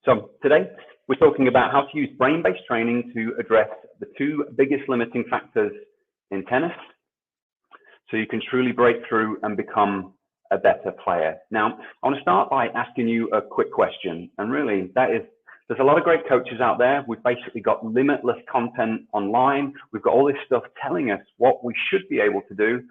So today we're talking about how to use brain-based training to address the two biggest limiting factors in tennis so you can truly break through and become a better player. Now, I want to start by asking you a quick question. And really, that is, there's a lot of great coaches out there. We've basically got limitless content online. We've got all this stuff telling us what we should be able to do.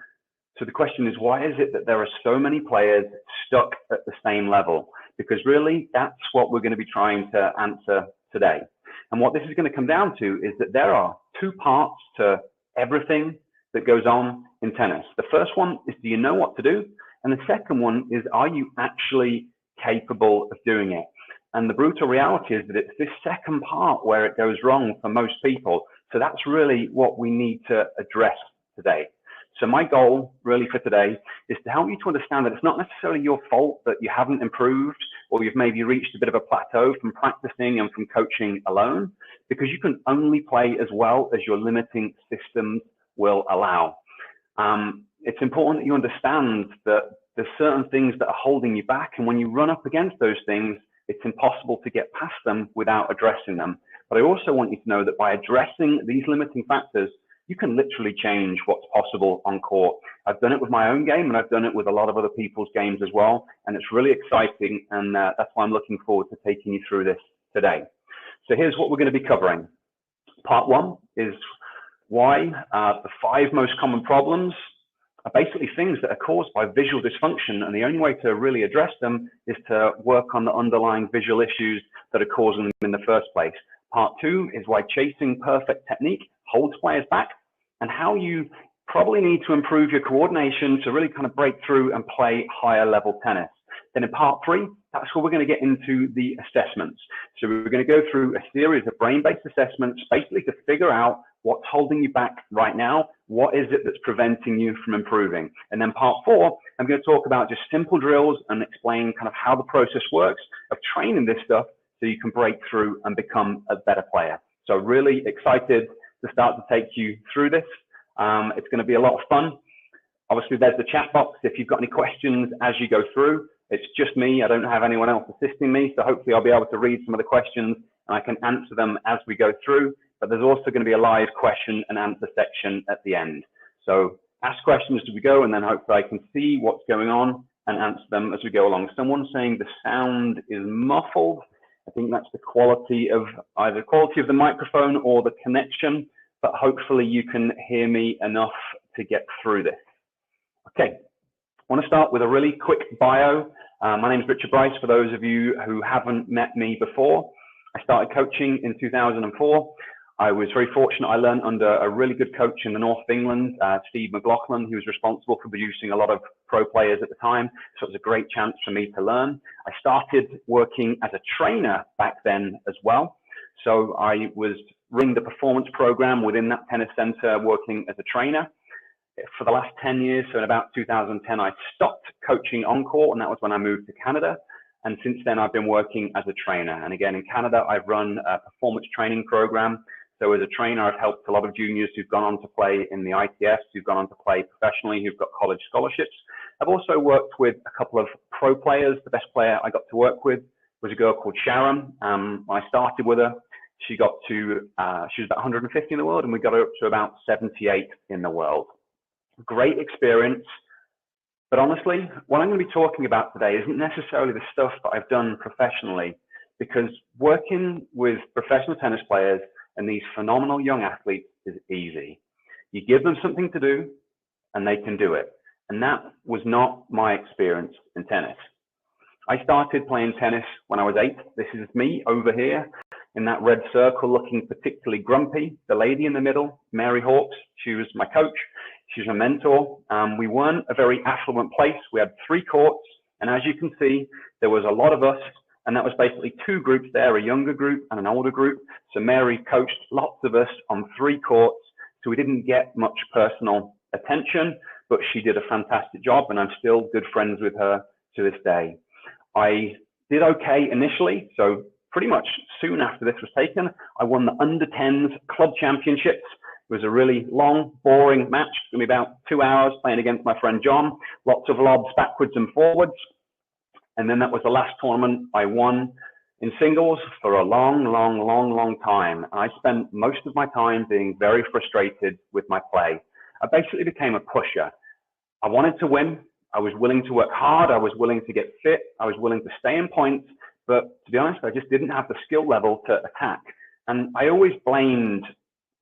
So the question is, why is it that there are so many players stuck at the same level? Because really, that's what we're going to be trying to answer today. And what this is going to come down to is that there are two parts to everything that goes on in tennis. The first one is, do you know what to do? And the second one is, are you actually capable of doing it? And the brutal reality is that it's this second part where it goes wrong for most people. So that's really what we need to address today. So my goal really for today is to help you to understand that it's not necessarily your fault that you haven't improved or you've maybe reached a bit of a plateau from practicing and from coaching alone, because you can only play as well as your limiting systems will allow. It's important that you understand that there's certain things that are holding you back, and when you run up against those things, it's impossible to get past them without addressing them. But I also want you to know that by addressing these limiting factors, you can literally change what's possible on court. I've done it with my own game, and I've done it with a lot of other people's games as well. And it's really exciting, and that's why I'm looking forward to taking you through this today. So here's what we're going to be covering. Part one is why the 5 most common problems are basically things that are caused by visual dysfunction, and the only way to really address them is to work on the underlying visual issues that are causing them in the first place. Part 2 is why chasing perfect technique holds players back, and how you probably need to improve your coordination to really kind of break through and play higher level tennis. Then in part 3, that's where we're going to get into the assessments. So we're going to go through a series of brain-based assessments, basically to figure out what's holding you back right now. What is it that's preventing you from improving? And then part 4, I'm going to talk about just simple drills and explain kind of how the process works of training this stuff so you can break through and become a better player. So really excited to start to take you through this. It's going to be a lot of fun. Obviously, there's the chat box. If you've got any questions as you go through, it's just me. I don't have anyone else assisting me. So hopefully I'll be able to read some of the questions and I can answer them as we go through. But there's also going to be a live question and answer section at the end. So ask questions as we go, and then hopefully I can see what's going on and answer them as we go along. Someone's saying the sound is muffled. I think that's the quality of either the quality of the microphone or the connection, but hopefully you can hear me enough to get through this. Okay, I want to start with a really quick bio. My name is Richard Bryce, for those of you who haven't met me before. I started coaching in 2004. I was very fortunate. I learned under a really good coach in the north of England, Steve McLaughlin, who was responsible for producing a lot of pro players at the time. So it was a great chance for me to learn. I started working as a trainer back then as well. So I was running the performance program within that tennis center, working as a trainer for the last 10 years. So in about 2010, I stopped coaching on court, and that was when I moved to Canada. And since then, I've been working as a trainer. And again, in Canada, I've run a performance training program. So as a trainer, I've helped a lot of juniors who've gone on to play in the ITFs, who've gone on to play professionally, who've got college scholarships. I've also worked with a couple of pro players. The best player I got to work with was a girl called Sharon. When I started with her, she was about 150 in the world, and we got her up to about 78 in the world. Great experience. But honestly, what I'm going to be talking about today isn't necessarily the stuff that I've done professionally, because working with professional tennis players and these phenomenal young athletes is easy. You give them something to do and they can do it. And that was not my experience in tennis. I started playing tennis when I was 8. This is me over here in that red circle, looking particularly grumpy. The lady in the middle, Mary Hawkes, she was my coach. She's my mentor. We weren't a very affluent place. We had 3 courts. And as you can see, there was a lot of us. And that was basically 2 groups there, a younger group and an older group. So Mary coached lots of us on 3 courts. So we didn't get much personal attention, but she did a fantastic job. And I'm still good friends with her to this day. I did okay initially. So pretty much soon after this was taken, I won the under 10s club championships. It was a really long, boring match. It took me about 2 hours playing against my friend John. Lots of lobs backwards and forwards. And then that was the last tournament I won in singles for a long time. I spent most of my time being very frustrated with my play. I basically became a pusher. I wanted to win. I was willing to work hard. I was willing to get fit. I was willing to stay in points. But to be honest, I just didn't have the skill level to attack. And I always blamed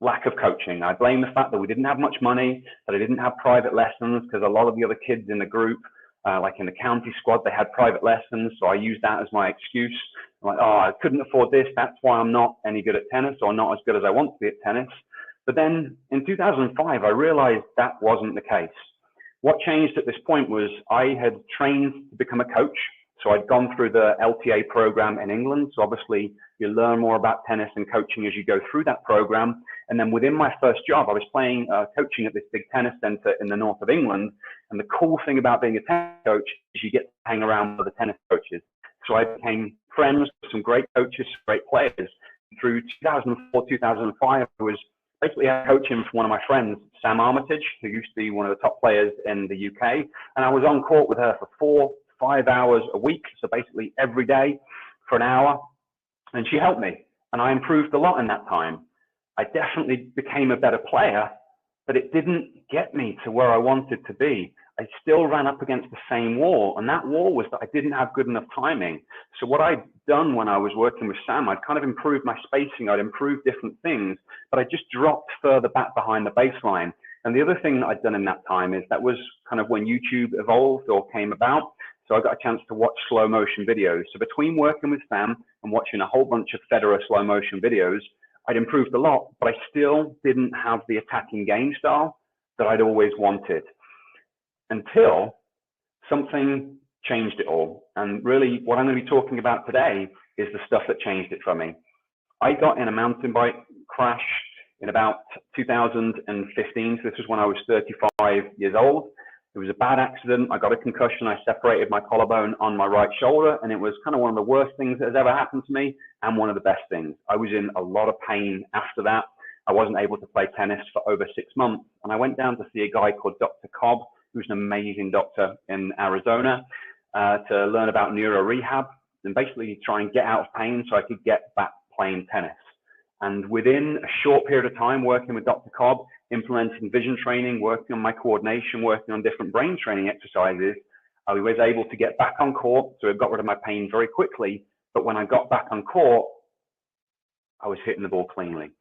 lack of coaching. I blamed the fact that we didn't have much money, that I didn't have private lessons, because a lot of the other kids in the group, like in the county squad, they had private lessons. So I used that as my excuse. I'm like, oh, I couldn't afford this. That's why I'm not any good at tennis, or not as good as I want to be at tennis. But then in 2005, I realized that wasn't the case. What changed at this point was I had trained to become a coach. So I'd gone through the LTA program in England. So obviously you learn more about tennis and coaching as you go through that program. And then within my first job, I was coaching at this big tennis center in the north of England. And the cool thing about being a tennis coach is you get to hang around with the tennis coaches. So I became friends with some great coaches, great players. Through 2004, 2005, I was basically coaching for one of my friends, Sam Armitage, who used to be one of the top players in the UK. And I was on court with her for 4-5 hours a week. So basically every day for an hour. And she helped me. And I improved a lot in that time. I definitely became a better player, but it didn't get me to where I wanted to be. I still ran up against the same wall. And that wall was that I didn't have good enough timing. So what I'd done when I was working with Sam, I'd kind of improved my spacing. I'd improved different things, but I just dropped further back behind the baseline. And the other thing that I'd done in that time is that was kind of when YouTube evolved or came about. So I got a chance to watch slow motion videos. So between working with Sam and watching a whole bunch of Federer slow motion videos, I'd improved a lot, but I still didn't have the attacking game style that I'd always wanted, until something changed it all. And really what I'm going to be talking about today is the stuff that changed it for me. I got in a mountain bike crash in about 2015. So this was when I was 35 years old. It was a bad accident. I got a concussion. I separated my collarbone on my right shoulder, and it was kind of one of the worst things that has ever happened to me, and one of the best things. I was in a lot of pain after that. I wasn't able to play tennis for over 6 months, and I went down to see a guy called Dr. Cobb, who's an amazing doctor in Arizona, to learn about neuro rehab and basically try and get out of pain so I could get back playing tennis. And within a short period of time working with Dr. Cobb, implementing vision training, working on my coordination, working on different brain training exercises, I was able to get back on court. So I got rid of my pain very quickly. But when I got back on court, I was hitting the ball cleanly.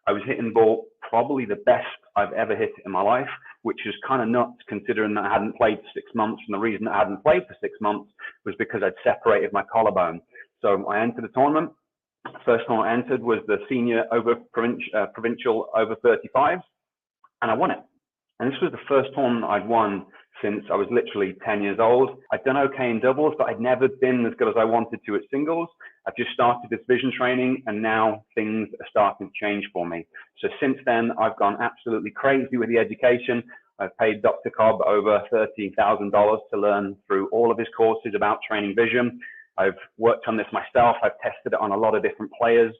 I was hitting the ball probably the best I've ever hit it in my life, which is kind of nuts considering that I hadn't played for 6 months. And the reason I hadn't played for 6 months was because I'd separated my collarbone. So I entered the tournament. The first time I entered was the senior provincial over 35s, and I won it. And this was the first tournament I'd won since I was literally 10 years old. I'd done okay in doubles, but I'd never been as good as I wanted to at singles. I've just started this vision training, and now things are starting to change for me. So since then, I've gone absolutely crazy with the education. I've paid Dr. Cobb over $30,000 to learn through all of his courses about training vision. I've worked on this myself. I've tested it on a lot of different players.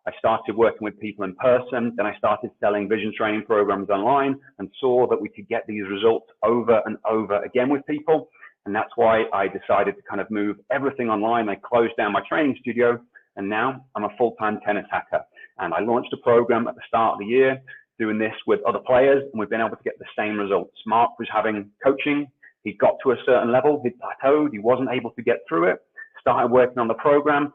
I started working with people in person. Then I started selling vision training programs online and saw that we could get these results over and over again with people. And that's why I decided to kind of move everything online. I closed down my training studio, and now I'm a full-time tennis hacker. And I launched a program at the start of the year doing this with other players, and we've been able to get the same results. Mark was having coaching. He got to a certain level. He plateaued. He wasn't able to get through it. Started working on the program,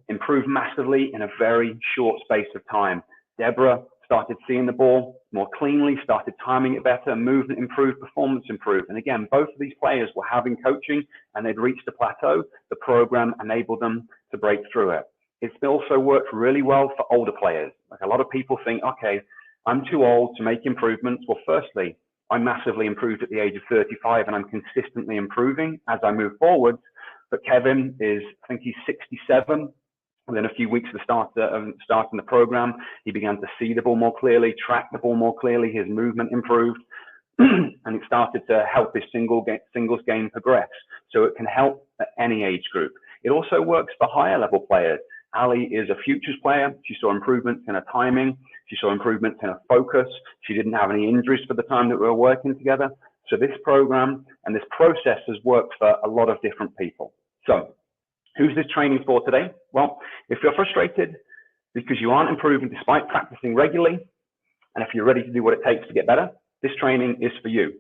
improved massively in a very short space of time. Deborah started seeing the ball more cleanly, started timing it better, movement improved, performance improved. And again, both of these players were having coaching and they'd reached a plateau. The program enabled them to break through it. It's also worked really well for older players. Like, a lot of people think, okay, I'm too old to make improvements. Well, firstly, I massively improved at the age of 35, and I'm consistently improving as I move forward. But Kevin is, I think he's 67. Within a few weeks of starting the program, he began to see the ball more clearly, track the ball more clearly, his movement improved, and it started to help his singles game progress. So it can help at any age group. It also works for higher level players. Ali is a futures player. She saw improvements in her timing. She saw improvements in her focus. She didn't have any injuries for the time that we were working together. So this program and this process has worked for a lot of different people. So Who's this training for today? Well, if you're frustrated because you aren't improving despite practicing regularly, and if you're ready to do what it takes to get better, this training is for you.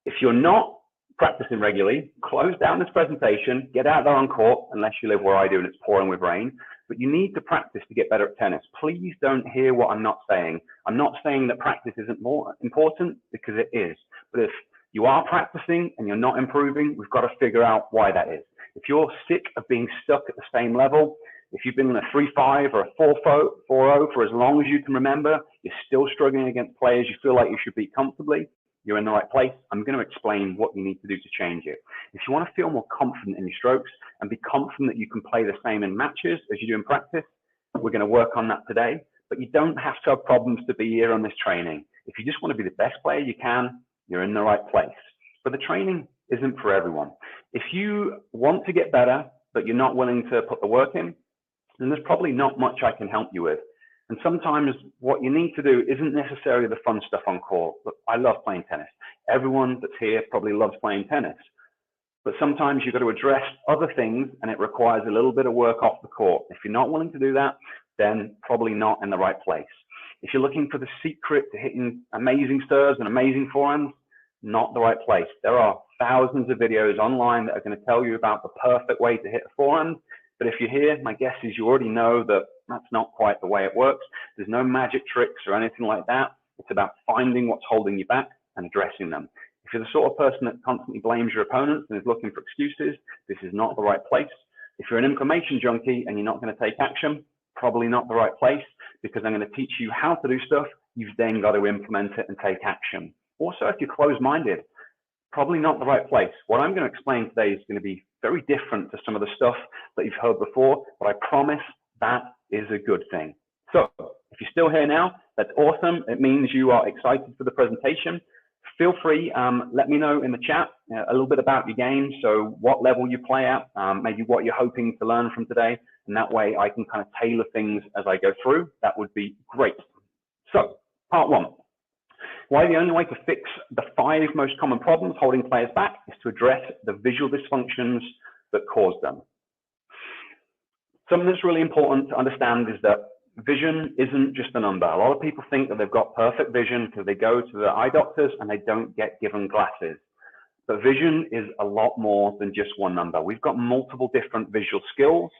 If you're not practicing regularly, close down this presentation, get out there on court, unless you live where I do and it's pouring with rain, but you need to practice to get better at tennis. Please don't hear what I'm not saying. I'm not saying that practice isn't more important, because it is. But if you are practicing and you're not improving, we've got to figure out why that is. If you're sick of being stuck at the same level, if you've been in a 3-5 or a 4-4-0 for as long as you can remember, you're still struggling against players you feel like you should beat comfortably, you're in the right place. I'm going to explain what you need to do to change it. If you want to feel more confident in your strokes and be confident that you can play the same in matches as you do in practice, we're going to work on that today. But you don't have to have problems to be here on this training. If you just want to be the best player you can, you're in the right place. But the training isn't for everyone. If you want to get better, but you're not willing to put the work in, then there's probably not much I can help you with. And sometimes what you need to do isn't necessarily the fun stuff on court. Look, I love playing tennis. Everyone that's here probably loves playing tennis. But sometimes you've got to address other things, and it requires a little bit of work off the court. If you're not willing to do that, then probably not in the right place. If you're looking for the secret to hitting amazing serves and amazing forehands, not the right place. There are thousands of videos online that are going to tell you about the perfect way to hit a forehand. But if you're here, my guess is you already know that that's not quite the way it works. There's no magic tricks or anything like that. It's about finding what's holding you back and addressing them. If you're the sort of person that constantly blames your opponents and is looking for excuses, this is not the right place. If you're an information junkie and you're not going to take action, probably not the right place, because I'm going to teach you how to do stuff. You've then got to implement it and take action. Also, if you're closed-minded, probably not the right place. What I'm going to explain today is going to be very different to some of the stuff that you've heard before, but I promise that is a good thing. So if you're still here now, that's awesome. It means you are excited for the presentation. Feel free, let me know in the chat a little bit about your game. So what level you play at, maybe what you're hoping to learn from today. And that way I can kind of tailor things as I go through. That would be great. So part one. Why the only way to fix the 5 most common problems holding players back is to address the visual dysfunctions that cause them. Something that's really important to understand is that vision isn't just a number. A lot of people think that they've got perfect vision because they go to the eye doctors and they don't get given glasses. But vision is a lot more than just one number. We've got multiple different visual skills.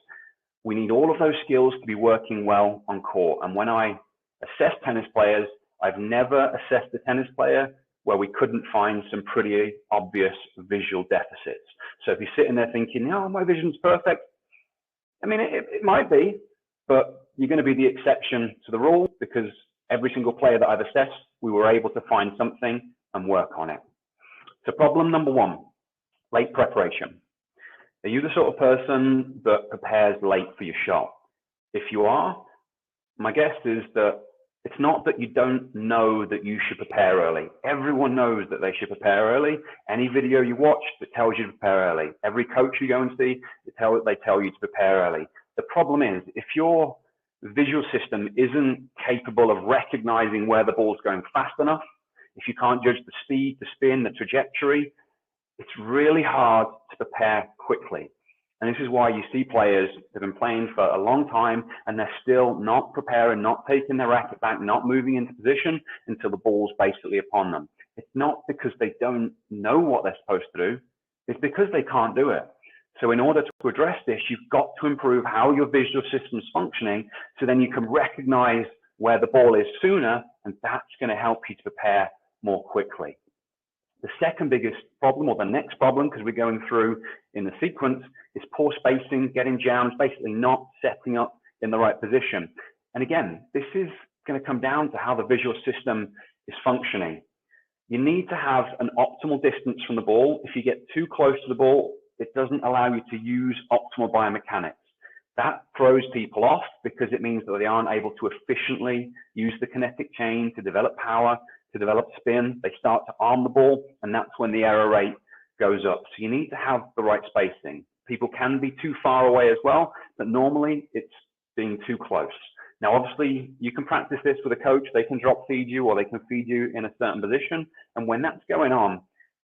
We need all of those skills to be working well on court. And when I assess tennis players, I've never assessed a tennis player where we couldn't find some pretty obvious visual deficits. So if you're sitting there thinking, oh, my vision's perfect, I mean, it might be, but you're going to be the exception to the rule, because every single player that I've assessed, we were able to find something and work on it. So problem number 1, late preparation. Are you the sort of person that prepares late for your shot? If you are, my guess is that it's not that you don't know that you should prepare early. Everyone knows that they should prepare early. Any video you watch that tells you to prepare early. Every coach you go and see, they tell you to prepare early. The problem is, if your visual system isn't capable of recognizing where the ball's going fast enough, if you can't judge the speed, the spin, the trajectory, it's really hard to prepare quickly. And this is why you see players that have been playing for a long time and they're still not preparing, not taking their racket back, not moving into position until the ball's basically upon them. It's not because they don't know what they're supposed to do. It's because they can't do it. So in order to address this, you've got to improve how your visual system's functioning, so then you can recognize where the ball is sooner, and that's going to help you to prepare more quickly. The second biggest problem, or the next problem, because we're going through in the sequence, is poor spacing, getting jams, basically not setting up in the right position. And again, this is going to come down to how the visual system is functioning. You need to have an optimal distance from the ball. If you get too close to the ball, it doesn't allow you to use optimal biomechanics. That throws people off because it means that they aren't able to efficiently use the kinetic chain to develop power, to develop spin. They start to arm the ball, and that's when the error rate goes up. So you need to have the right spacing. People can be too far away as well, but normally it's being too close. Now, obviously, you can practice this with a coach. They can drop feed you, or they can feed you in a certain position. And when that's going on,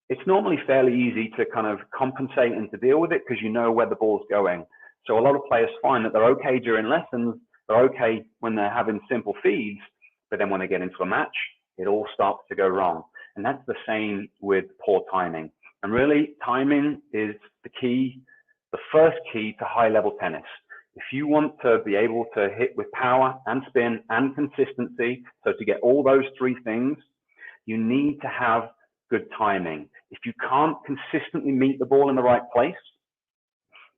it's normally fairly easy to kind of compensate and to deal with it because you know where the ball's going. So a lot of players find that they're okay during lessons, they're okay when they're having simple feeds, but then when they get into a match, it all starts to go wrong. And that's the same with poor timing. And really, timing is the key, the first key to high-level tennis. If you want to be able to hit with power and spin and consistency, so to get all those three things, you need to have good timing. If you can't consistently meet the ball in the right place,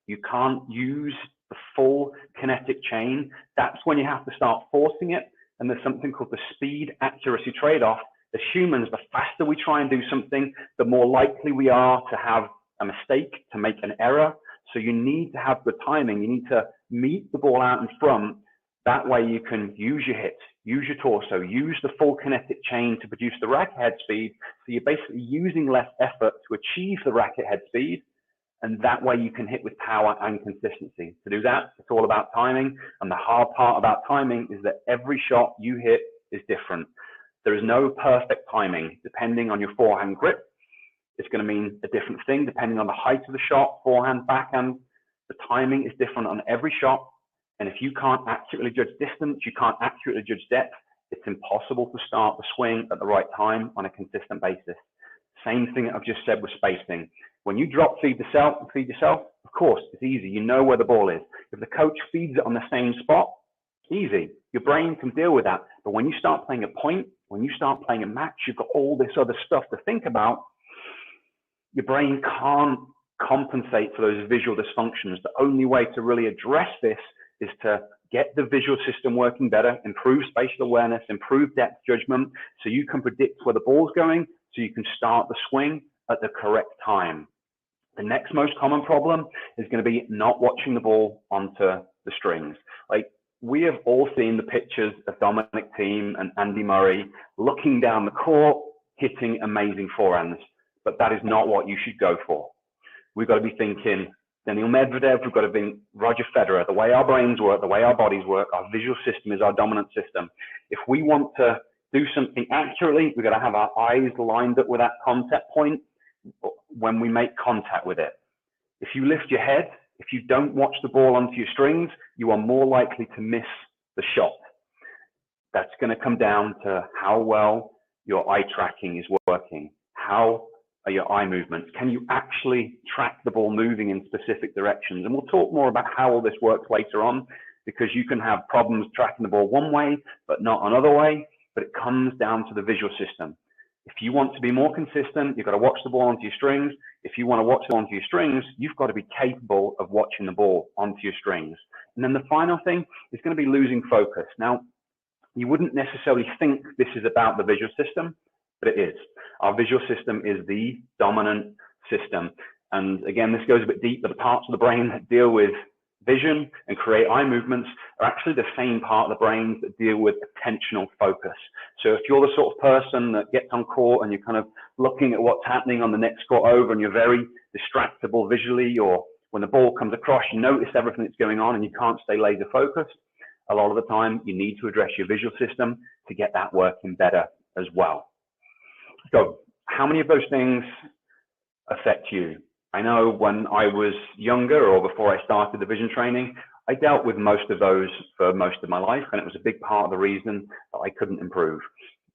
you can't use the full kinetic chain, that's when you have to start forcing it. And there's something called the speed accuracy trade-off. As humans, the faster we try and do something, the more likely we are to have a mistake, to make an error. So you need to have good timing. You need to meet the ball out in front. That way you can use your hips, use your torso, use the full kinetic chain to produce the racket head speed. So you're basically using less effort to achieve the racket head speed. And that way you can hit with power and consistency. To do that, it's all about timing. And the hard part about timing is that every shot you hit is different. There is no perfect timing. Depending on your forehand grip, it's going to mean a different thing. Depending on the height of the shot, forehand, backhand, the timing is different on every shot. And if you can't accurately judge distance, you can't accurately judge depth, it's impossible to start the swing at the right time on a consistent basis. Same thing that I've just said with spacing. When you drop feed yourself, of course, it's easy. You know where the ball is. If the coach feeds it on the same spot, easy. Your brain can deal with that. But when you start playing a point, when you start playing a match, you've got all this other stuff to think about. Your brain can't compensate for those visual dysfunctions. The only way to really address this is to get the visual system working better, improve spatial awareness, improve depth judgment, so you can predict where the ball's going, so you can start the swing at the correct time. The next most common problem is going to be not watching the ball onto the strings. Like, we have all seen the pictures of Dominic Thiem and Andy Murray looking down the court, hitting amazing forehands, but that is not what you should go for. We've got to be thinking Daniil Medvedev, we've got to think Roger Federer. The way our brains work, the way our bodies work, our visual system is our dominant system. If we want to do something accurately, we've got to have our eyes lined up with that contact point when we make contact with it. If you lift your head, if you don't watch the ball onto your strings, you are more likely to miss the shot. That's going to come down to how well your eye tracking is working. How are your eye movements? Can you actually track the ball moving in specific directions? And we'll talk more about how all this works later on, because you can have problems tracking the ball one way, but not another way, but it comes down to the visual system. If you want to be more consistent, you've got to watch the ball onto your strings. If you want to watch it onto your strings, you've got to be capable of watching the ball onto your strings. And then the final thing is going to be losing focus. Now, you wouldn't necessarily think this is about the visual system, but it is. Our visual system is the dominant system. And again, this goes a bit deep, but the parts of the brain that deal with vision and create eye movements are actually the same part of the brain that deal with attentional focus. So if you're the sort of person that gets on court and you're kind of looking at what's happening on the next court over and you're very distractible visually, or when the ball comes across, you notice everything that's going on and you can't stay laser focused, a lot of the time you need to address your visual system to get that working better as well. So how many of those things affect you? I know when I was younger, or before I started the vision training, I dealt with most of those for most of my life, and it was a big part of the reason that I couldn't improve.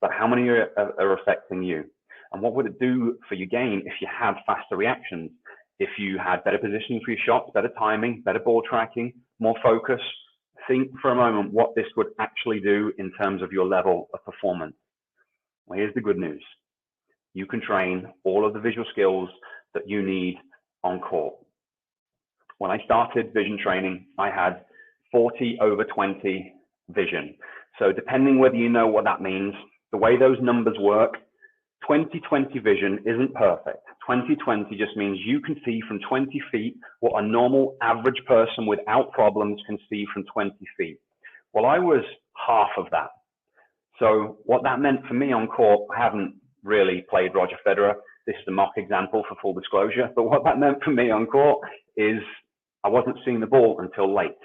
But how many are affecting you? And what would it do for your game if you had faster reactions? If you had better positioning for your shots, better timing, better ball tracking, more focus? Think for a moment what this would actually do in terms of your level of performance. Well, here's the good news. You can train all of the visual skills that you need on court. When I started vision training, I had 40/20 vision. So depending whether you know what that means, the way those numbers work, 20/20 vision isn't perfect. 20/20 just means you can see from 20 feet what a normal average person without problems can see from 20 feet. Well, I was half of that. So what that meant for me on court, I haven't really played Roger Federer. This is a mock example for full disclosure. But what that meant for me on court is I wasn't seeing the ball until late.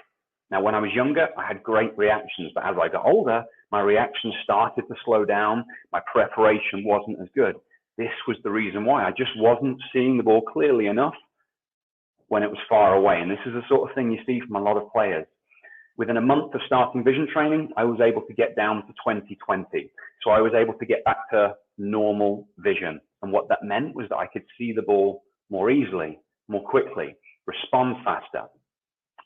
Now, when I was younger, I had great reactions. But as I got older, my reactions started to slow down. My preparation wasn't as good. This was the reason why. I just wasn't seeing the ball clearly enough when it was far away. And this is the sort of thing you see from a lot of players. Within a month of starting vision training, I was able to get down to 20/20. So I was able to get back to normal vision. And what that meant was that I could see the ball more easily, more quickly, respond faster.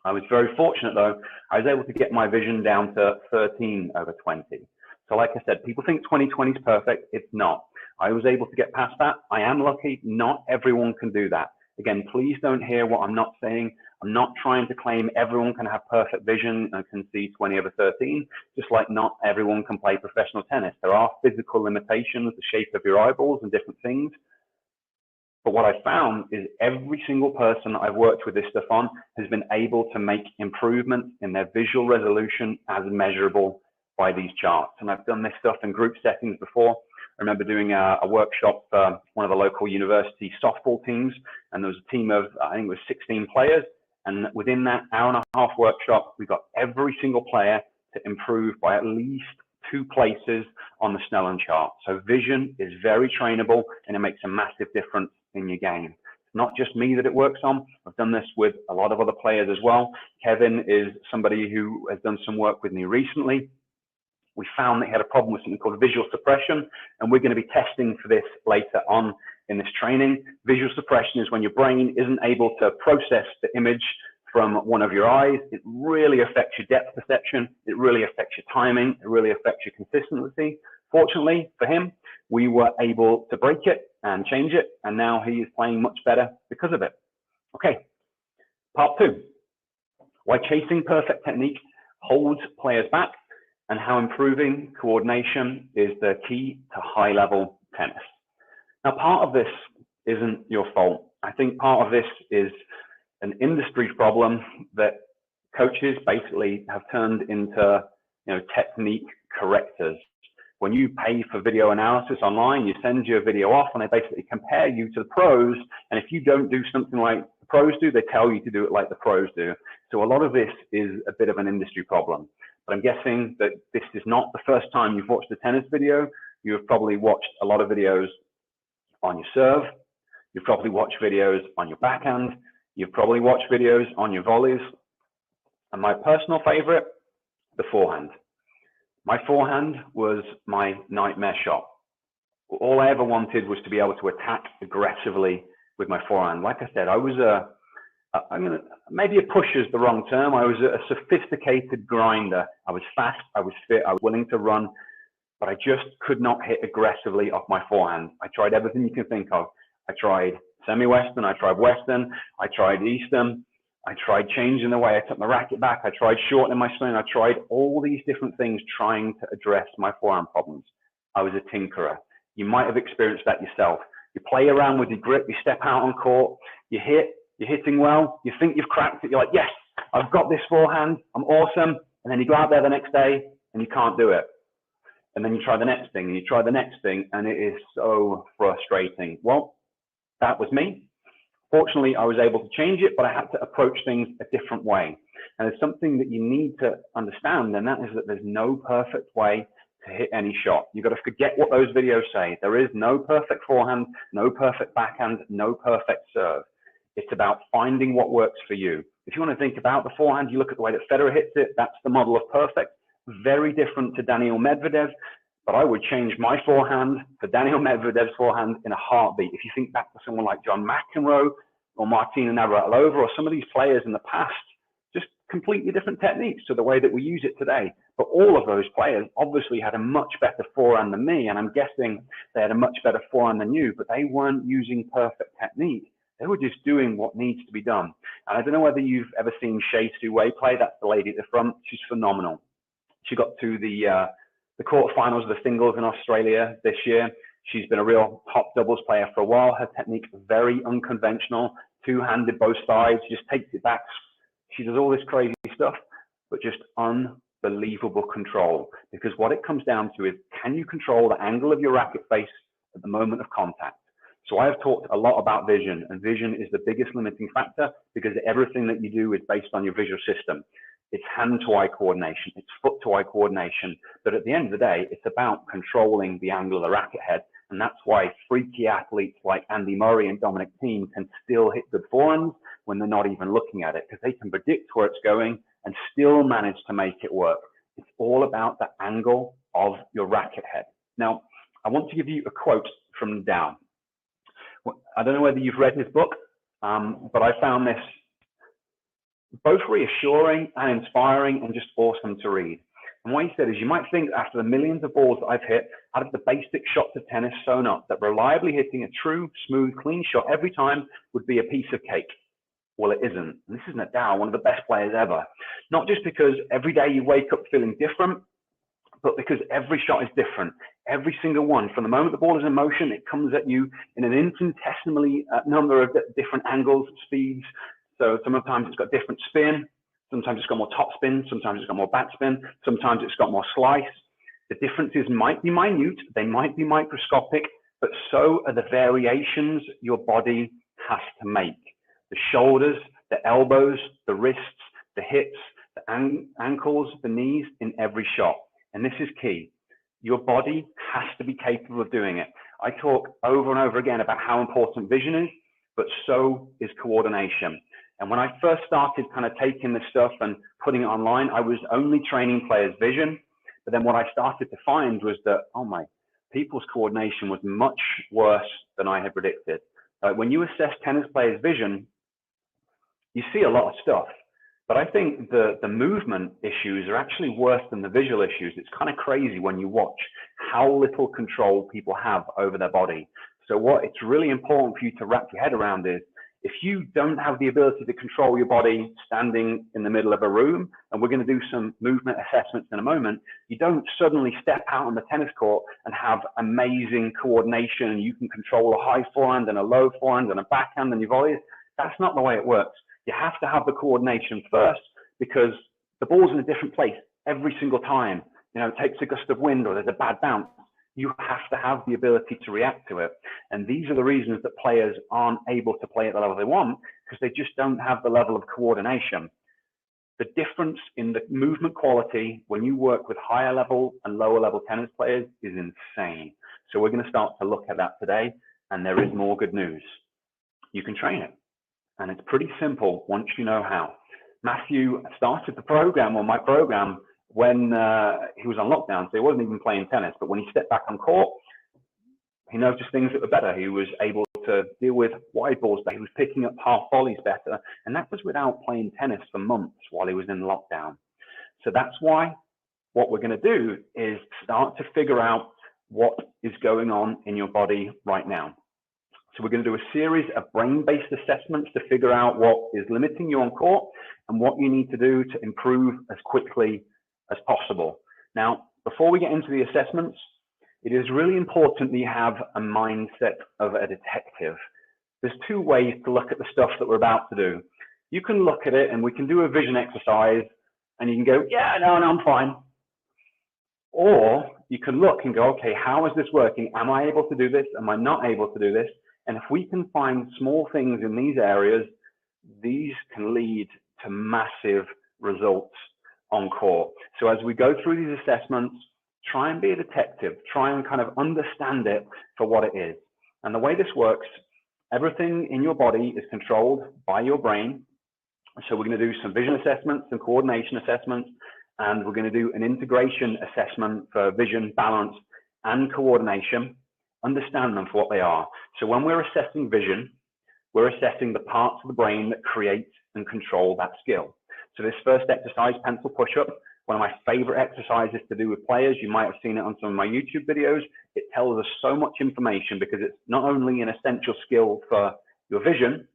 I was very fortunate though, I was able to get my vision down to 13/20. So like I said, people think 20/20 is perfect. It's not. I was able to get past that. I am lucky. Not everyone can do that. Again, please don't hear what I'm not saying. I'm not trying to claim everyone can have perfect vision and can see 20/13, just like not everyone can play professional tennis. There are physical limitations, the shape of your eyeballs and different things. But what I found is every single person I've worked with this stuff on has been able to make improvements in their visual resolution as measurable by these charts. And I've done this stuff in group settings before. I remember doing a workshop for one of the local university softball teams, and there was a team of, I think it was 16 players. And within that hour and a half workshop, we got every single player to improve by at least 2 places on the Snellen chart. So vision is very trainable, and it makes a massive difference in your game. It's not just me that it works on. I've done this with a lot of other players as well. Kevin is somebody who has done some work with me recently. We found that he had a problem with something called visual suppression, and we're going to be testing for this later on in this training. Visual suppression is when your brain isn't able to process the image from one of your eyes. It really affects your depth perception. It really affects your timing. It really affects your consistency. Fortunately for him, we were able to break it and change it, and now he is playing much better because of it. Okay, part 2, why chasing perfect technique holds players back and how improving coordination is the key to high-level tennis. Now, part of this isn't your fault. I think part of this is an industry problem that coaches basically have turned into, technique correctors. When you pay for video analysis online, you send your video off and they basically compare you to the pros. And if you don't do something like the pros do, they tell you to do it like the pros do. So a lot of this is a bit of an industry problem. But I'm guessing that this is not the first time you've watched a tennis video. You have probably watched a lot of videos on your serve. You've probably watched videos on your backhand. You've probably watched videos on your volleys. And my personal favorite, the forehand. My forehand was my nightmare shot. All I ever wanted was to be able to attack aggressively with my forehand. Like I said, I was maybe a pusher is the wrong term. I was a sophisticated grinder. I was fast, I was fit, I was willing to run, but I just could not hit aggressively off my forehand. I tried everything you can think of. I tried semi-Western, I tried Western, I tried Eastern, I tried changing the way I took my racket back, I tried shortening my swing, I tried all these different things trying to address my forehand problems. I was a tinkerer. You might have experienced that yourself. You play around with your grip, you step out on court, you hit, you're hitting well, you think you've cracked it, you're like, yes, I've got this forehand, I'm awesome. And then you go out there the next day and you can't do it. And then you try the next thing and you try the next thing, and it is so frustrating. Well, that was me. Fortunately, I was able to change it, but I had to approach things a different way. And it's something that you need to understand, and that is that there's no perfect way to hit any shot. You've got to forget what those videos say. There is no perfect forehand, no perfect backhand, no perfect serve. It's about finding what works for you. If you want to think about the forehand, you look at the way that Federer hits it. That's the model of perfect. Very different to Daniil Medvedev, but I would change my forehand for Daniil Medvedev's forehand in a heartbeat. If you think back to someone like John McEnroe or Martina Navratilova or some of these players in the past, just completely different techniques to the way that we use it today. But all of those players obviously had a much better forehand than me, and I'm guessing they had a much better forehand than you, but they weren't using perfect technique. They were just doing what needs to be done. And I don't know whether you've ever seen Shea Suwei play. That's the lady at the front. She's phenomenal. She got to the quarterfinals of the singles in Australia this year. She's been a real top doubles player for a while. Her technique is very unconventional, two-handed both sides. She just takes it back. She does all this crazy stuff, but just unbelievable control. Because what it comes down to is, can you control the angle of your racket face at the moment of contact? So I have talked a lot about vision, and vision is the biggest limiting factor because everything that you do is based on your visual system. It's hand-to-eye coordination, it's foot-to-eye coordination, but at the end of the day, it's about controlling the angle of the racket head, and that's why freaky athletes like Andy Murray and Dominic Thiem can still hit good forehands, when they're not even looking at it, because they can predict where it's going and still manage to make it work. It's all about the angle of your racket head. Now, I want to give you a quote from Dow. I don't know whether you've read his book, but I found this both reassuring and inspiring and just awesome to read. And what he said is, you might think after the millions of balls that I've hit, out of the basic shots of tennis sewn up, that reliably hitting a true, smooth, clean shot every time would be a piece of cake. Well, it isn't. And this is Nadal, one of the best players ever. Not just because every day you wake up feeling different, but because every shot is different. Every single one. From the moment the ball is in motion, it comes at you in an infinitesimally number of different angles, speeds. So sometimes it's got different spin. Sometimes it's got more top spin. Sometimes it's got more back spin. Sometimes it's got more slice. The differences might be minute. They might be microscopic, but so are the variations your body has to make. The shoulders, the elbows, the wrists, the hips, the ankles, the knees in every shot. And this is key. Your body has to be capable of doing it. I talk over and over again about how important vision is, but so is coordination. And when I first started kind of taking this stuff and putting it online, I was only training players' vision. But then what I started to find was that, oh my, people's coordination was much worse than I had predicted. When you assess tennis players' vision, you see a lot of stuff. But I think the movement issues are actually worse than the visual issues. It's kind of crazy when you watch how little control people have over their body. So what it's really important for you to wrap your head around is, if you don't have the ability to control your body standing in the middle of a room, and we're going to do some movement assessments in a moment, you don't suddenly step out on the tennis court and have amazing coordination and you can control a high forehand and a low forehand and a backhand and your volleys. That's not the way it works. You have to have the coordination first, because the ball's in a different place every single time. You know, it takes a gust of wind or there's a bad bounce. You have to have the ability to react to it. And these are the reasons that players aren't able to play at the level they want, because they just don't have the level of coordination. The difference in the movement quality when you work with higher level and lower level tennis players is insane. So we're going to start to look at that today, and there is more good news. You can train it, and it's pretty simple once you know how. Matthew started the program, or my program, when he was on lockdown, so he wasn't even playing tennis. But when he stepped back on court, he noticed things that were better. He was able to deal with wide balls better. He was picking up half volleys better. And that was without playing tennis for months while he was in lockdown. So that's why what we're going to do is start to figure out what is going on in your body right now. So we're going to do a series of brain-based assessments to figure out what is limiting you on court and what you need to do to improve as quickly as possible. Now, before we get into the assessments, it is really important that you have a mindset of a detective. There's two ways to look at the stuff that we're about to do. You can look at it and we can do a vision exercise and you can go, yeah, no, I'm fine. Or you can look and go, okay, how is this working? Am I able to do this? Am I not able to do this? And if we can find small things in these areas, these can lead to massive results on court. So as we go through these assessments, try and be a detective, try and kind of understand it for what it is. And the way this works, everything in your body is controlled by your brain. So we're going to do some vision assessments, some coordination assessments, and we're going to do an integration assessment for vision, balance, and coordination. Understand them for what they are. So when we're assessing vision, we're assessing the parts of the brain that create and control that skill. So this first exercise, pencil push-up, one of my favorite exercises to do with players. You might have seen it on some of my YouTube videos. It tells us so much information because it's not only an essential skill for your vision,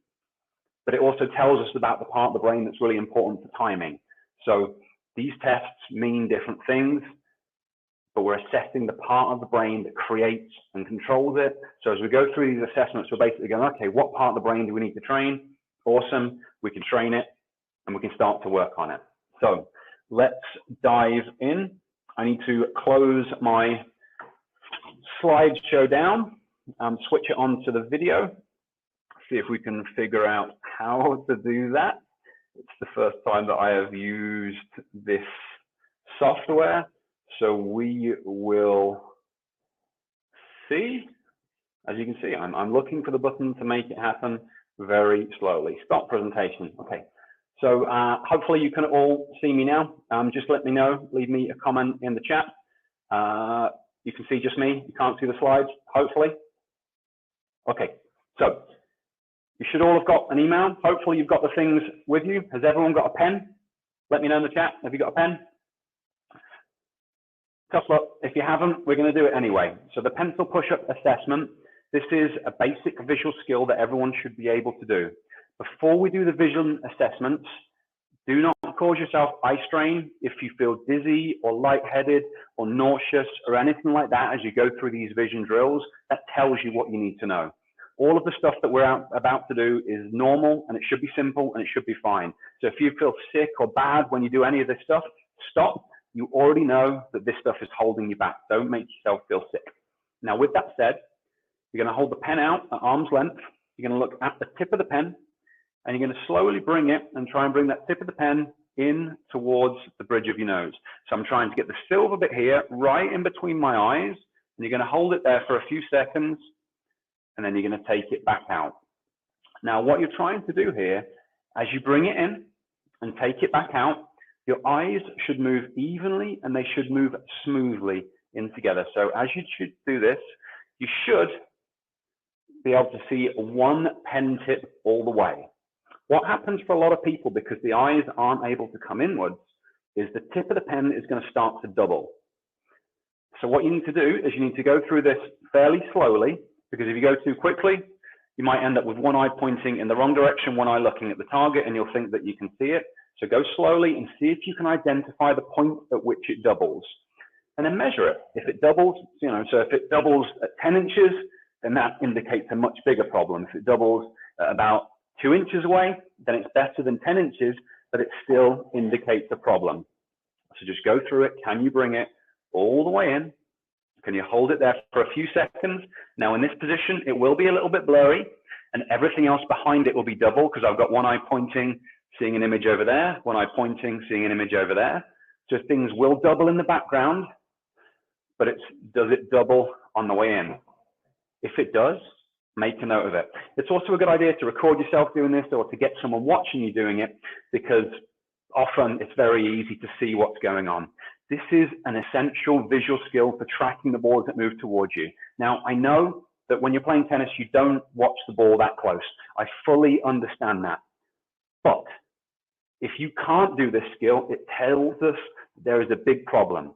but it also tells us about the part of the brain that's really important for timing. So these tests mean different things, but we're assessing the part of the brain that creates and controls it. So as we go through these assessments, we're basically going, okay, what part of the brain do we need to train? Awesome, we can train it and we can start to work on it. So let's dive in. I need to close my slideshow down, switch it on to the video, see if we can figure out how to do that. It's the first time that I have used this software. So we will see, as you can see, I'm looking for the button to make it happen. very slowly. Stop presentation. Okay. So hopefully you can all see me now. Just let me know. Leave me a comment in the chat. You can see just me. You can't see the slides, hopefully. Okay. So you should all have got an email. Hopefully you've got the things with you. Has everyone got a pen? Let me know in the chat. Have you got a pen? Tough luck. If you haven't, we're going to do it anyway. So the pencil push-up assessment, this is a basic visual skill that everyone should be able to do. Before we do the vision assessments, do not cause yourself eye strain if you feel dizzy or lightheaded or nauseous or anything like that as you go through these vision drills. That tells you what you need to know. All of the stuff that we're about to do is normal, and it should be simple, and it should be fine. So if you feel sick or bad when you do any of this stuff, stop. You already know that this stuff is holding you back. Don't make yourself feel sick. Now, with that said, you're going to hold the pen out at arm's length. You're going to look at the tip of the pen, and you're going to slowly bring it and try and bring that tip of the pen in towards the bridge of your nose. So I'm trying to get the silver bit here right in between my eyes, and you're going to hold it there for a few seconds, and then you're going to take it back out. Now, what you're trying to do here, as you bring it in and take it back out, your eyes should move evenly and they should move smoothly in together. So as you should do this, you should be able to see one pen tip all the way. What happens for a lot of people, because the eyes aren't able to come inwards, is the tip of the pen is going to start to double. So what you need to do is you need to go through this fairly slowly, because if you go too quickly, you might end up with one eye pointing in the wrong direction, one eye looking at the target, and you'll think that you can see it. So go slowly and see if you can identify the point at which it doubles. And then measure it. If it doubles, so if it doubles at 10 inches, then that indicates a much bigger problem. If it doubles at about 2 inches away, then it's better than 10 inches, but it still indicates a problem. So just go through it. Can you bring it all the way in? Can you hold it there for a few seconds? Now in this position, it will be a little bit blurry, and everything else behind it will be double, because I've got one eye pointing, seeing an image over there, one eye pointing, seeing an image over there. So things will double in the background, but does it double on the way in? If it does, make a note of it. It's also a good idea to record yourself doing this, or to get someone watching you doing it, because often it's very easy to see what's going on. This is an essential visual skill for tracking the balls that move towards you. Now, I know that when you're playing tennis, you don't watch the ball that close. I fully understand that. But if you can't do this skill, it tells us there is a big problem.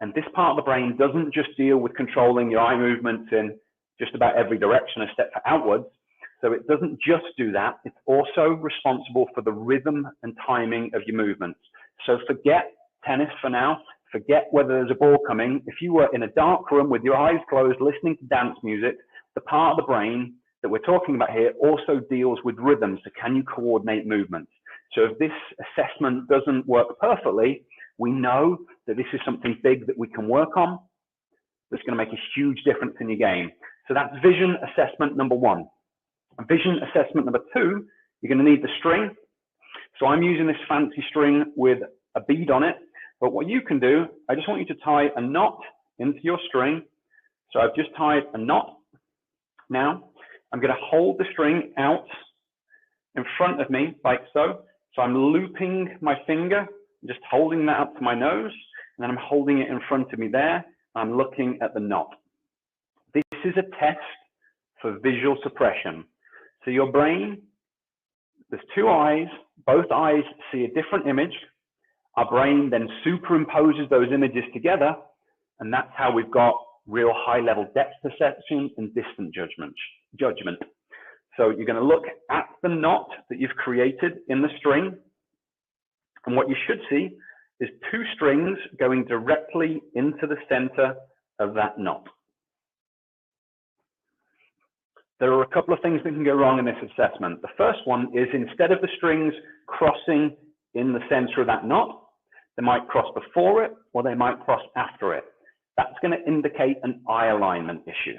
And this part of the brain doesn't just deal with controlling your eye movements in just about every direction except for outwards. So it doesn't just do that. It's also responsible for the rhythm and timing of your movements. So forget tennis for now. Forget whether there's a ball coming. If you were in a dark room with your eyes closed, listening to dance music, the part of the brain that we're talking about here also deals with rhythm. So can you coordinate movements? So if this assessment doesn't work perfectly, we know that this is something big that we can work on that's going to make a huge difference in your game. So that's vision assessment number one. Vision assessment number two, you're going to need the string. So I'm using this fancy string with a bead on it. But what you can do, I just want you to tie a knot into your string. So I've just tied a knot. Now I'm going to hold the string out in front of me like so. So I'm looping my finger, just holding that up to my nose, and then I'm holding it in front of me there. I'm looking at the knot. This is a test for visual suppression. So your brain, there's two eyes, both eyes see a different image. Our brain then superimposes those images together, and that's how we've got real high-level depth perception and distance judgment. So you're going to look at the knot that you've created in the string, and what you should see is two strings going directly into the center of that knot. There are a couple of things that can go wrong in this assessment. The first one is, instead of the strings crossing in the center of that knot, they might cross before it or they might cross after it. That's going to indicate an eye alignment issue.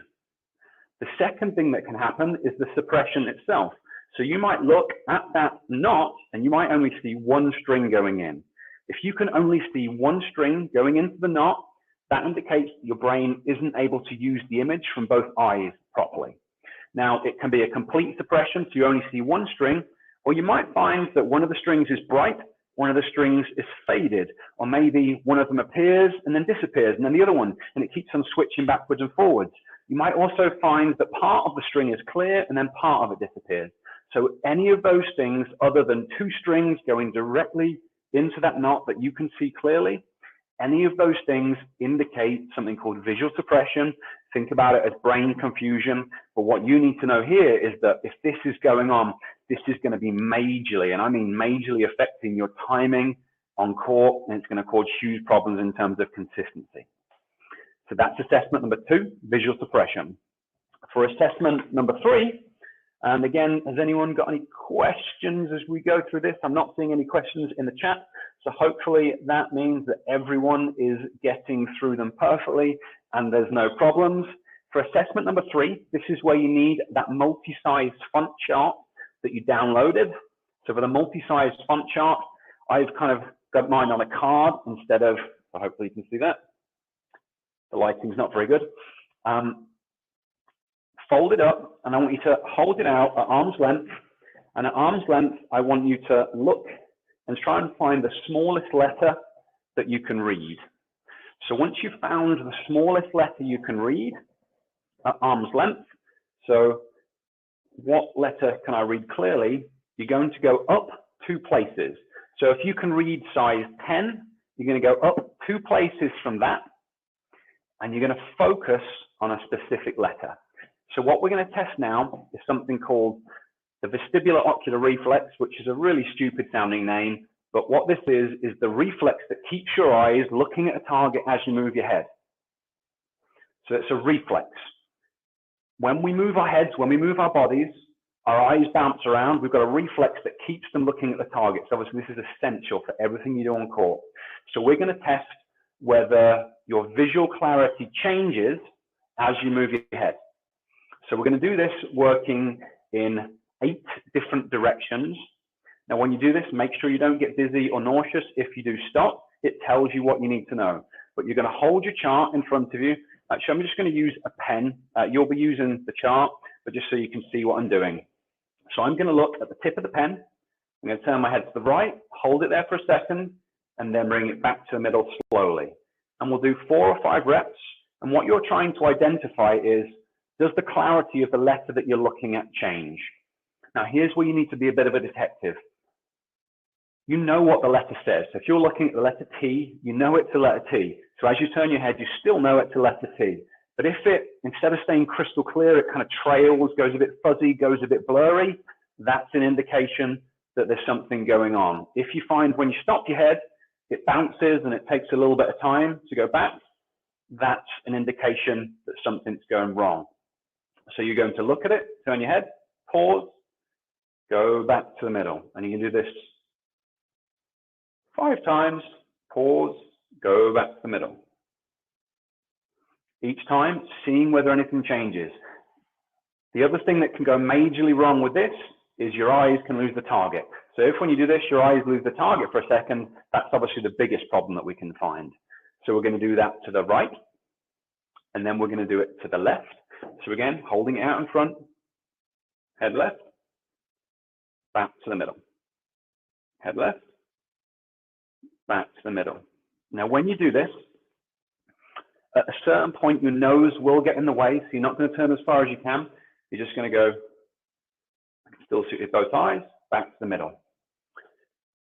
The second thing that can happen is the suppression itself. So you might look at that knot and you might only see one string going in. If you can only see one string going into the knot, that indicates your brain isn't able to use the image from both eyes properly. Now, it can be a complete suppression, so you only see one string, or you might find that one of the strings is bright, one of the strings is faded, or maybe one of them appears and then disappears, and then the other one, and it keeps on switching backwards and forwards. You might also find that part of the string is clear and then part of it disappears. So any of those things other than two strings going directly into that knot that you can see clearly, any of those things indicate something called visual suppression. Think about it as brain confusion. But what you need to know here is that if this is going on, this is going to be majorly, and I mean majorly, affecting your timing on court, and it's going to cause huge problems in terms of consistency. So that's assessment number 2, visual suppression. For assessment number 3, and again, has anyone got any questions as we go through this? I'm not seeing any questions in the chat. So hopefully that means that everyone is getting through them perfectly and there's no problems. For assessment number 3, this is where you need that multi-size font chart that you downloaded. So for the multi-size font chart, I've kind of got mine on a card instead of, so hopefully you can see that. The lighting's not very good. Fold it up, and I want you to hold it out at arm's length. And at arm's length, I want you to look and try and find the smallest letter that you can read. So once you've found the smallest letter you can read at arm's length, so what letter can I read clearly? You're going to go up 2 places. So if you can read size 10, you're going to go up 2 places from that, and you're going to focus on a specific letter. So what we're going to test now is something called the vestibular ocular reflex, which is a really stupid sounding name. But what this is the reflex that keeps your eyes looking at a target as you move your head. So it's a reflex. When we move our heads, when we move our bodies, our eyes bounce around. We've got a reflex that keeps them looking at the target. So obviously this is essential for everything you do on court. So we're going to test whether your visual clarity changes as you move your head. So we're going to do this working in 8 different directions. Now, when you do this, make sure you don't get dizzy or nauseous. If you do stop, it tells you what you need to know. But you're going to hold your chart in front of you. Actually, I'm just going to use a pen. You'll be using the chart, but just so you can see what I'm doing. So I'm going to look at the tip of the pen. I'm going to turn my head to the right, hold it there for a second, and then bring it back to the middle slowly. And we'll do 4 or 5 reps. And what you're trying to identify is, does the clarity of the letter that you're looking at change? Now, here's where you need to be a bit of a detective. You know what the letter says. So if you're looking at the letter T, you know it's a letter T. So as you turn your head, you still know it's a letter T. But if it, instead of staying crystal clear, it kind of trails, goes a bit fuzzy, goes a bit blurry, that's an indication that there's something going on. If you find when you stop your head, it bounces and it takes a little bit of time to go back, that's an indication that something's going wrong. So you're going to look at it, turn your head, pause, go back to the middle. And you can do this 5 times, pause, go back to the middle. Each time, seeing whether anything changes. The other thing that can go majorly wrong with this is your eyes can lose the target. So if when you do this, your eyes lose the target for a second, that's obviously the biggest problem that we can find. So we're going to do that to the right, and then we're going to do it to the left. So again, holding it out in front, head left, back to the middle. Head left, back to the middle. Now, when you do this, at a certain point, your nose will get in the way, so you're not going to turn as far as you can. You're just going to go, still suited both eyes, back to the middle.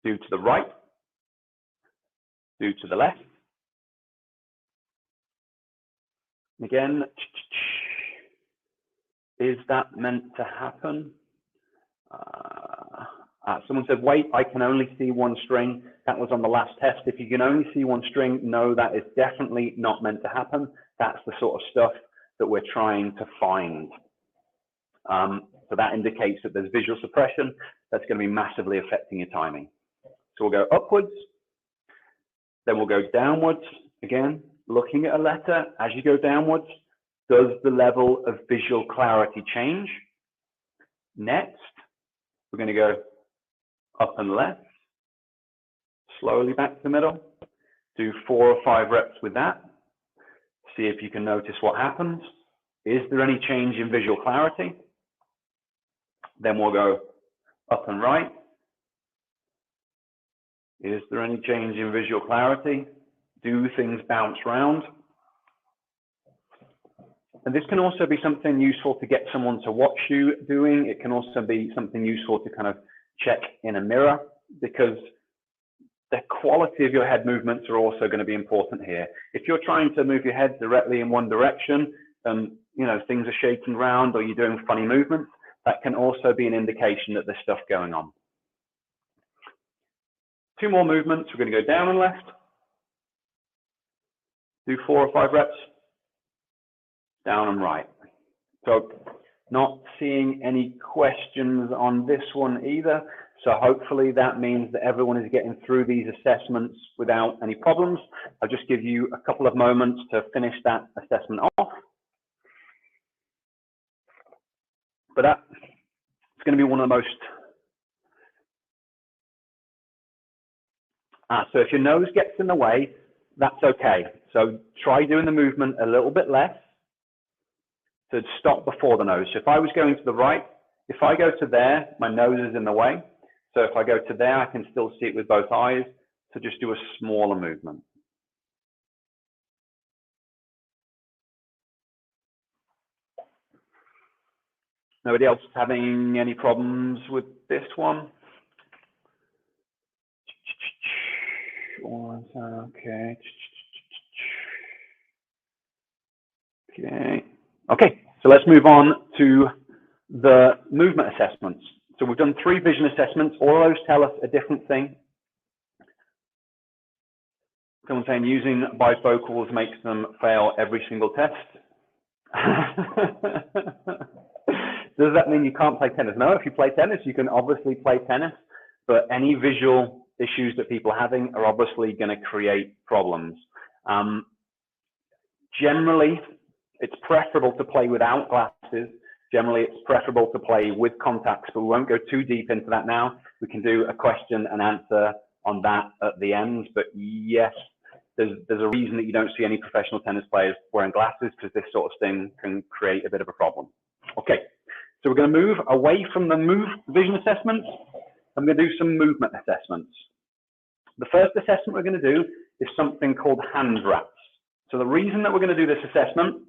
Do to the right, do to the left. Again, is that meant to happen? Someone said, wait, I can only see one string. That was on the last test. If you can only see one string, no, that is definitely not meant to happen. That's the sort of stuff that we're trying to find. So that indicates that there's visual suppression that's going to be massively affecting your timing. So we'll go upwards, then we'll go downwards. Again, looking at a letter, as you go downwards, does the level of visual clarity change? Next, we're going to go up and left, slowly back to the middle, do 4 or 5 reps with that. See if you can notice what happens. Is there any change in visual clarity? Then we'll go up and right. Is there any change in visual clarity? Do things bounce around? And this can also be something useful to get someone to watch you doing. It can also be something useful to kind of check in a mirror, because the quality of your head movements are also going to be important here. If you're trying to move your head directly in one direction, you know, things are shaking around or you're doing funny movements, that can also be an indication that there's stuff going on. 2 more movements. We're going to go down and left. Do 4 or 5 reps. Down and right. So not seeing any questions on this one either. So hopefully that means that everyone is getting through these assessments without any problems. I'll just give you a couple of moments to finish that assessment off. But that's going to be one of the most... so if your nose gets in the way, that's okay. So try doing the movement a little bit less to stop before the nose. So if I was going to the right, if I go to there, my nose is in the way. So if I go to there, I can still see it with both eyes. So just do a smaller movement. Nobody else having any problems with this one? Okay. Okay, so let's move on to the movement assessments. So we've done 3 vision assessments. All of those tell us a different thing. Someone saying using bifocals makes them fail every single test. Does that mean you can't play tennis? No, if you play tennis, you can obviously play tennis, but any visual issues that people are having are obviously going to create problems. Generally, it's preferable to play without glasses. Generally, it's preferable to play with contacts, but we won't go too deep into that now. We can do a question and answer on that at the end. But yes, there's a reason that you don't see any professional tennis players wearing glasses, because this sort of thing can create a bit of a problem. Okay, so we're going to move away from the vision assessments. I'm going to do some movement assessments. The first assessment we're going to do is something called hand wraps. So the reason that we're going to do this assessment,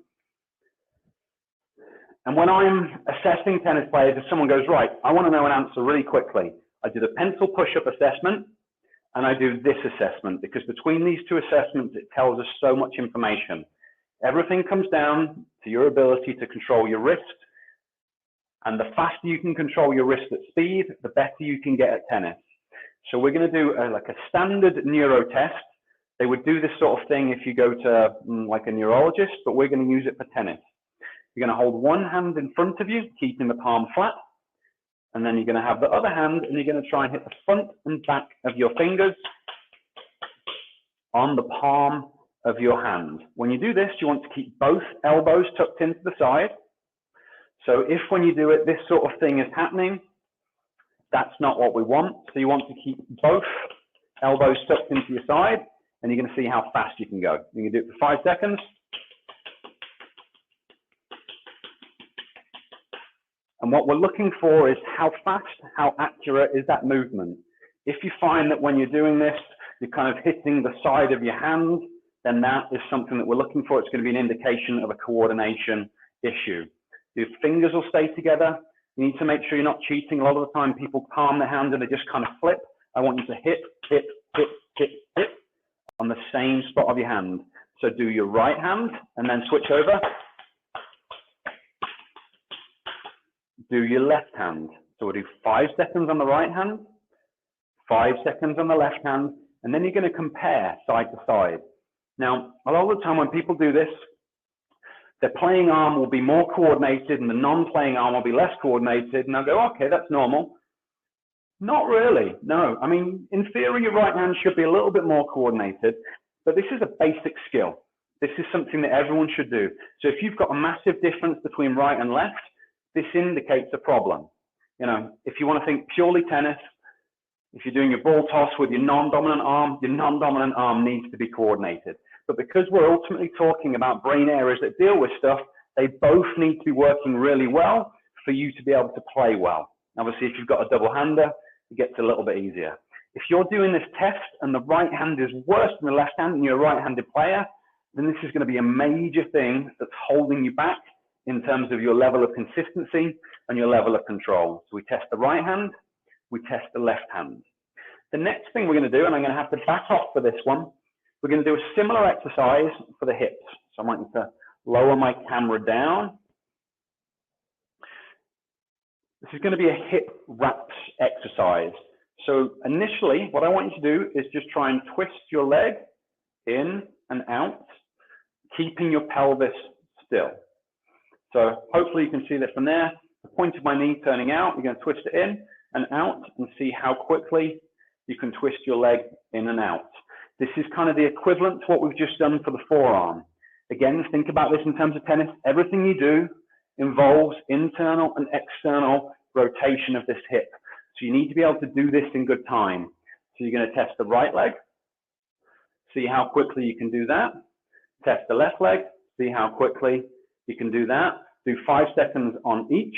and when I'm assessing tennis players, if someone goes, right, I want to know an answer really quickly, I do the pencil push-up assessment and I do this assessment, because between these 2 assessments, it tells us so much information. Everything comes down to your ability to control your wrist, and the faster you can control your wrist at speed, the better you can get at tennis. So we're going to do like a standard neuro test. They would do this sort of thing if you go to like a neurologist, but we're going to use it for tennis. You're going to hold one hand in front of you, keeping the palm flat. And then you're going to have the other hand, and you're going to try and hit the front and back of your fingers on the palm of your hand. When you do this, you want to keep both elbows tucked into the side. So if when you do it, this sort of thing is happening, that's not what we want. So you want to keep both elbows tucked into your side, and you're going to see how fast you can go. You can do it for 5 seconds. And what we're looking for is how fast, how accurate is that movement. If you find that when you're doing this, you're kind of hitting the side of your hand, then that is something that we're looking for. It's going to be an indication of a coordination issue. Your fingers will stay together. You need to make sure you're not cheating. A lot of the time people palm their hand and they just kind of flip. I want you to hit, hit, hit, hit, hit on the same spot of your hand. So do your right hand and then switch over. Do your left hand. So we'll do 5 seconds on the right hand, 5 seconds on the left hand, and then you're going to compare side to side. Now, a lot of the time when people do this, their playing arm will be more coordinated and the non-playing arm will be less coordinated, and they'll go, okay, that's normal. Not really, no. I mean, in theory, your right hand should be a little bit more coordinated, but this is a basic skill. This is something that everyone should do. So if you've got a massive difference between right and left, this indicates a problem. You know, if you want to think purely tennis, if you're doing your ball toss with your non-dominant arm needs to be coordinated. But because we're ultimately talking about brain areas that deal with stuff, they both need to be working really well for you to be able to play well. Obviously, if you've got a double hander, it gets a little bit easier. If you're doing this test and the right hand is worse than the left hand and you're a right-handed player, then this is going to be a major thing that's holding you back in terms of your level of consistency and your level of control. So we test the right hand, we test the left hand. The next thing we're going to do, and I'm going to have to back off for this one, we're going to do a similar exercise for the hips. So I want you to lower my camera down. This is going to be a hip wraps exercise. So initially, what I want you to do is just try and twist your leg in and out, keeping your pelvis still. So hopefully you can see that from there. The point of my knee turning out, you're going to twist it in and out and see how quickly you can twist your leg in and out. This is kind of the equivalent to what we've just done for the forearm. Again, think about this in terms of tennis. Everything you do involves internal and external rotation of this hip. So you need to be able to do this in good time. So you're going to test the right leg, see how quickly you can do that. Test the left leg, see how quickly you can do that. Do 5 seconds on each.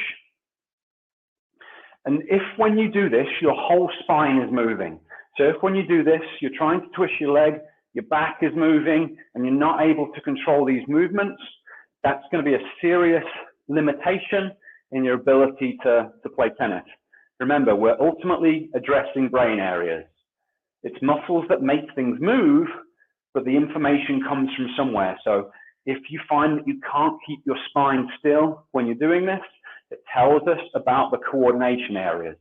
And if when you do this, your whole spine is moving. So if when you do this, you're trying to twist your leg, your back is moving, and you're not able to control these movements, that's going to be a serious limitation in your ability to play tennis. Remember, we're ultimately addressing brain areas. It's muscles that make things move, but the information comes from somewhere. So if you find that you can't keep your spine still when you're doing this, it tells us about the coordination areas.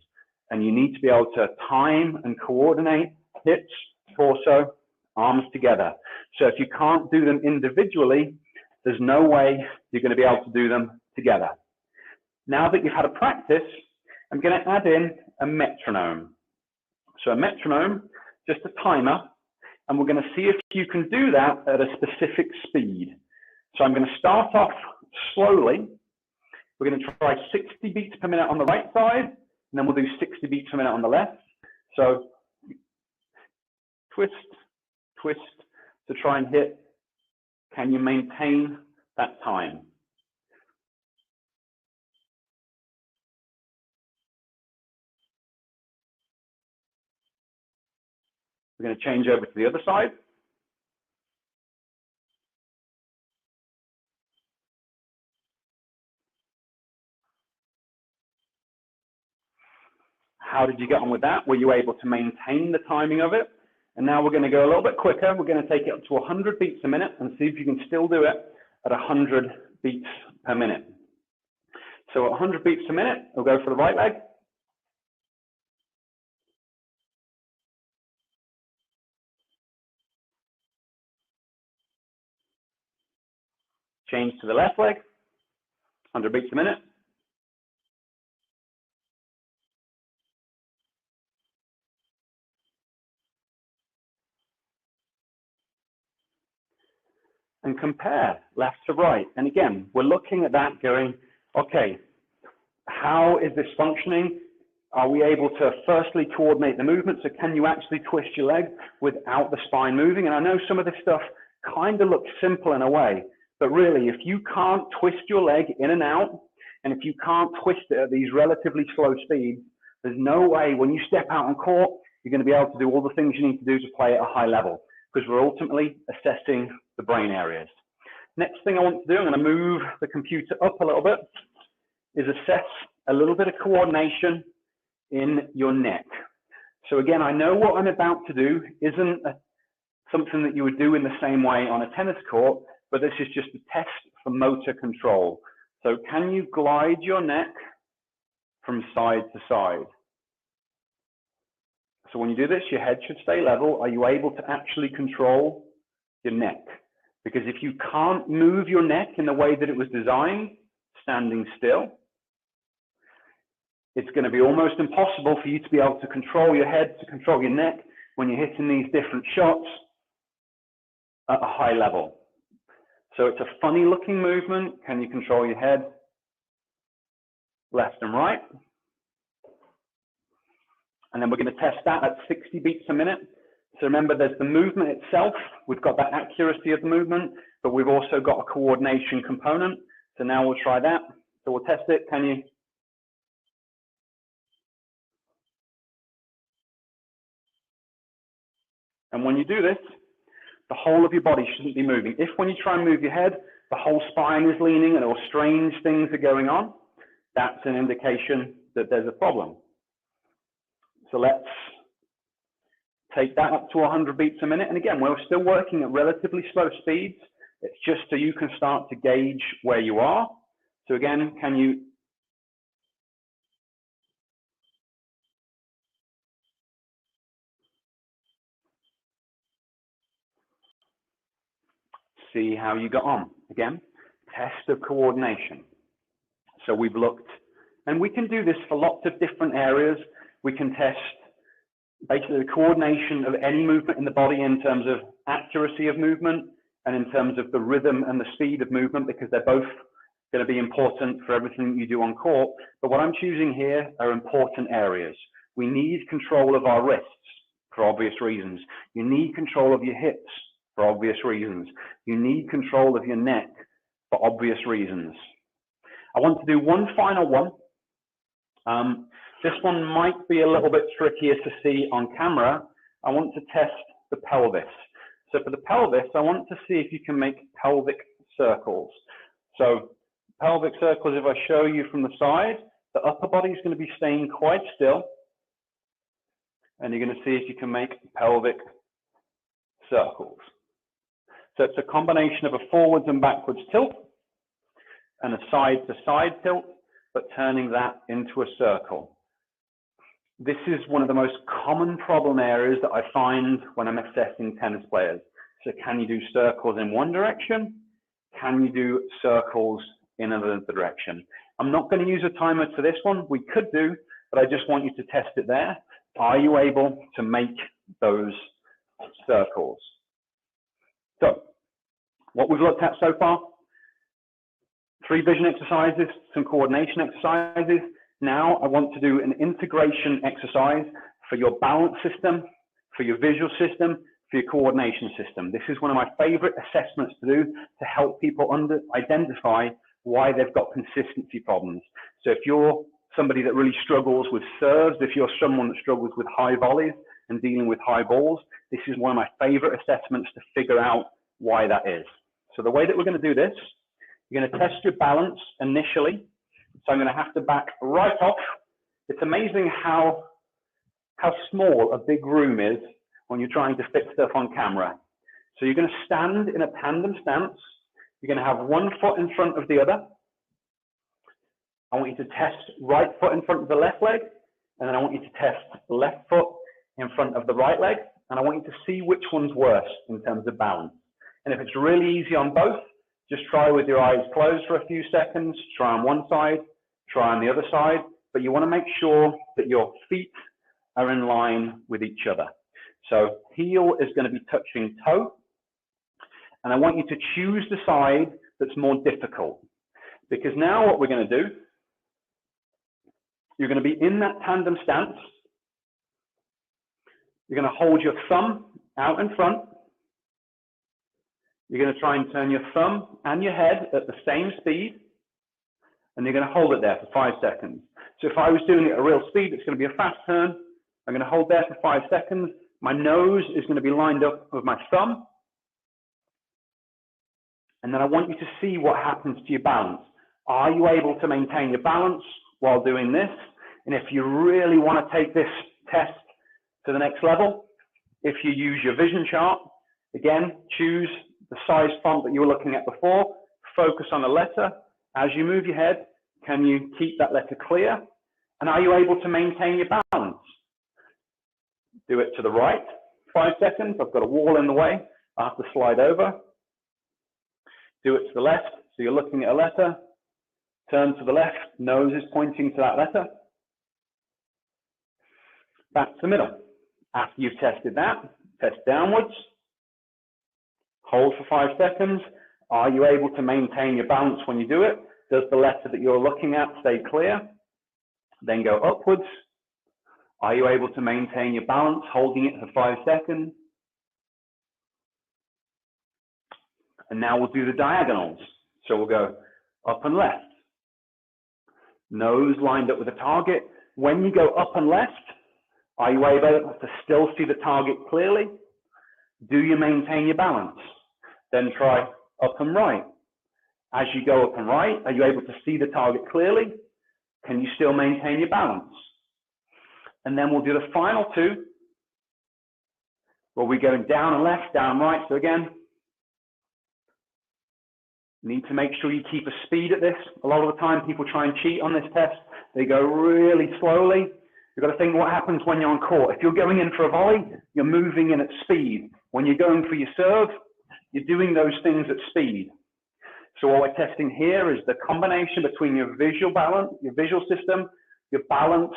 And you need to be able to time and coordinate hips, torso, arms together. So if you can't do them individually, there's no way you're going to be able to do them together. Now that you've had a practice, I'm going to add in a metronome. So a metronome, just a timer, and we're going to see if you can do that at a specific speed. So I'm going to start off slowly. We're going to try 60 beats per minute on the right side, and then we'll do 60 beats per minute on the left. So twist, twist to try and hit. Can you maintain that time? We're going to change over to the other side. How did you get on with that? Were you able to maintain the timing of it? And now we're going to go a little bit quicker. We're going to take it up to 100 beats a minute and see if you can still do it at 100 beats per minute. So at 100 beats a minute, we'll go for the right leg. Change to the left leg, 100 beats a minute. And compare left to right. And again, we're looking at that going, okay, how is this functioning? Are we able to firstly coordinate the movement? So can you actually twist your leg without the spine moving? And I know some of this stuff kind of looks simple in a way, but really, if you can't twist your leg in and out, and if you can't twist it at these relatively slow speeds, there's no way when you step out on court, you're going to be able to do all the things you need to do to play at a high level, because we're ultimately assessing the brain areas. Next thing I want to do, I'm going to move the computer up a little bit, is assess a little bit of coordination in your neck. So again, I know what I'm about to do isn't something that you would do in the same way on a tennis court, but this is just a test for motor control. So can you glide your neck from side to side? So when you do this, your head should stay level. Are you able to actually control your neck? Because if you can't move your neck in the way that it was designed, standing still, it's going to be almost impossible for you to be able to control your head, to control your neck when you're hitting these different shots at a high level. So it's a funny looking movement. Can you control your head left and right? And then we're going to test that at 60 beats a minute. So remember, there's the movement itself. We've got that accuracy of the movement, but we've also got a coordination component. So now we'll try that. So we'll test it. Can you And when you do this, the whole of your body shouldn't be moving. If when you try and move your head, the whole spine is leaning and all strange things are going on, that's an indication that there's a problem. So let's take that up to 100 beats a minute. And again, we're still working at relatively slow speeds. It's just so you can start to gauge where you are. So again, can you see how you got on? Again, test of coordination. So we've looked, and we can do this for lots of different areas. We can test basically the coordination of any movement in the body in terms of accuracy of movement and in terms of the rhythm and the speed of movement, because they're both going to be important for everything you do on court. But what I'm choosing here are important areas. We need control of our wrists for obvious reasons. You need control of your hips for obvious reasons. You need control of your neck for obvious reasons. I want to do one final one. This one might be a little bit trickier to see on camera. I want to test the pelvis. So for the pelvis, I want to see if you can make pelvic circles. So pelvic circles, if I show you from the side, the upper body is going to be staying quite still. And you're going to see if you can make pelvic circles. So it's a combination of a forwards and backwards tilt and a side to side tilt, but turning that into a circle. This is one of the most common problem areas that I find when I'm assessing tennis players. So can you do circles in one direction? Can you do circles in another direction? I'm not going to use a timer for this one. We could do, but I just want you to test it there. Are you able to make those circles? So what we've looked at so far, 3 vision exercises, some coordination exercises. Now I want to do an integration exercise for your balance system, for your visual system, for your coordination system. This is one of my favorite assessments to do to help people identify why they've got consistency problems. So if you're somebody that really struggles with serves, if you're someone that struggles with high volleys and dealing with high balls, this is one of my favorite assessments to figure out why that is. So the way that we're going to do this, you're going to test your balance initially. So I'm going to have to back right off. It's amazing how small a big room is when you're trying to fit stuff on camera. So you're going to stand in a tandem stance. You're going to have one foot in front of the other. I want you to test right foot in front of the left leg, and then I want you to test left foot in front of the right leg, and I want you to see which one's worse in terms of balance. And if it's really easy on both, just try with your eyes closed for a few seconds, try on one side, try on the other side, but you want to make sure that your feet are in line with each other. So heel is going to be touching toe, and I want you to choose the side that's more difficult, because now what we're going to do, you're going to be in that tandem stance. You're going to hold your thumb out in front. You're going to try and turn your thumb and your head at the same speed, and you're going to hold it there for 5 seconds. So if I was doing it at a real speed, it's going to be a fast turn. I'm going to hold there for 5 seconds. My nose is going to be lined up with my thumb. And then I want you to see what happens to your balance. Are you able to maintain your balance while doing this? And if you really want to take this test to the next level, if you use your vision chart, again, choose the size font that you were looking at before, focus on a letter. As you move your head, can you keep that letter clear? And are you able to maintain your balance? Do it to the right, 5 seconds. I've got a wall in the way. I have to slide over. Do it to the left. So you're looking at a letter. Turn to the left, nose is pointing to that letter. Back to the middle. After you've tested that, test downwards. Hold for 5 seconds. Are you able to maintain your balance when you do it? Does the letter that you're looking at stay clear? Then go upwards. Are you able to maintain your balance, holding it for 5 seconds? And now we'll do the diagonals. So we'll go up and left. Nose lined up with the target. When you go up and left, are you able to still see the target clearly? Do you maintain your balance? Then try up and right. As you go up and right, are you able to see the target clearly? Can you still maintain your balance? And then we'll do the final two, where we're going down and left, down and right. So again, need to make sure you keep a speed at this. A lot of the time, people try and cheat on this test. They go really slowly. You've got to think what happens when you're on court. If you're going in for a volley, you're moving in at speed. When you're going for your serve, you're doing those things at speed. So what we're testing here is the combination between your visual balance, your visual system, your balance,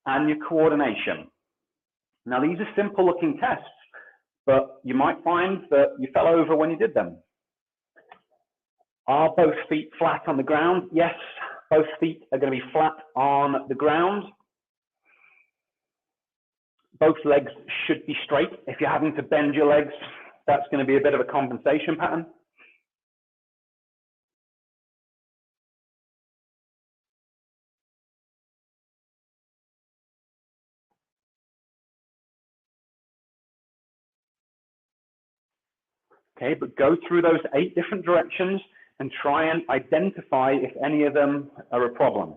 and your coordination. Now, these are simple looking tests, but you might find that you fell over when you did them. Are both feet flat on the ground? Yes, both feet are going to be flat on the ground. Both legs should be straight. If you're having to bend your legs, that's going to be a bit of a compensation pattern. Okay, but go through those 8 different directions and try and identify if any of them are a problem.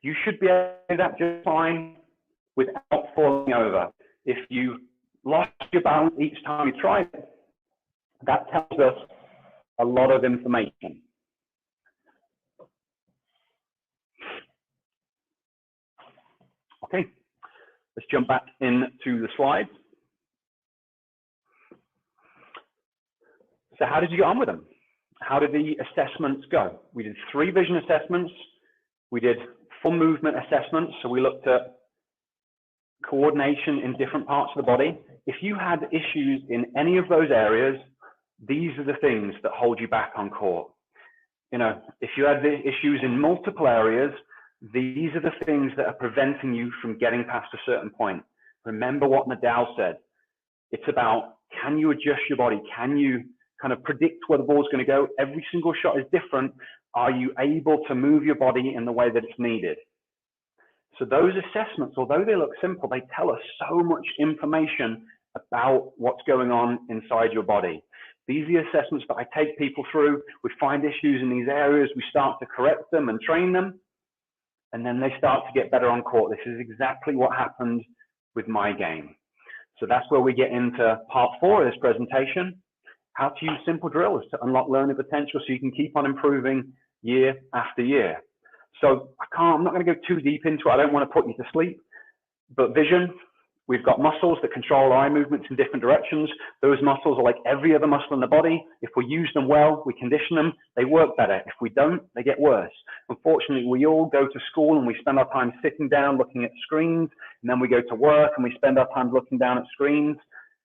You should be able to do that just fine without falling over. If you lost your balance each time you tried it, that tells us a lot of information. Okay, let's jump back into the slides. So how did you get on with them? How did the assessments go? We did 3 vision assessments. We did full movement assessments. So we looked at coordination in different parts of the body. If you had issues in any of those areas, these are the things that hold you back on court. You know, if you had the issues in multiple areas, these are the things that are preventing you from getting past a certain point. Remember what Nadal said. It's about, can you adjust your body? Can you kind of predict where the ball's going to go? Every single shot is different. Are you able to move your body in the way that it's needed? So those assessments, although they look simple, they tell us so much information about what's going on inside your body. These are the assessments that I take people through. We find issues in these areas. We start to correct them and train them. And then they start to get better on court. This is exactly what happened with my game. So that's where we get into part 4 of this presentation. How to use simple drills to unlock learning potential so you can keep on improving year after year. So I'm not going to go too deep into it. I don't want to put you to sleep. But vision, we've got muscles that control eye movements in different directions. Those muscles are like every other muscle in the body. If we use them well, we condition them, they work better. If we don't, they get worse. Unfortunately, we all go to school and we spend our time sitting down looking at screens, and then we go to work and we spend our time looking down at screens,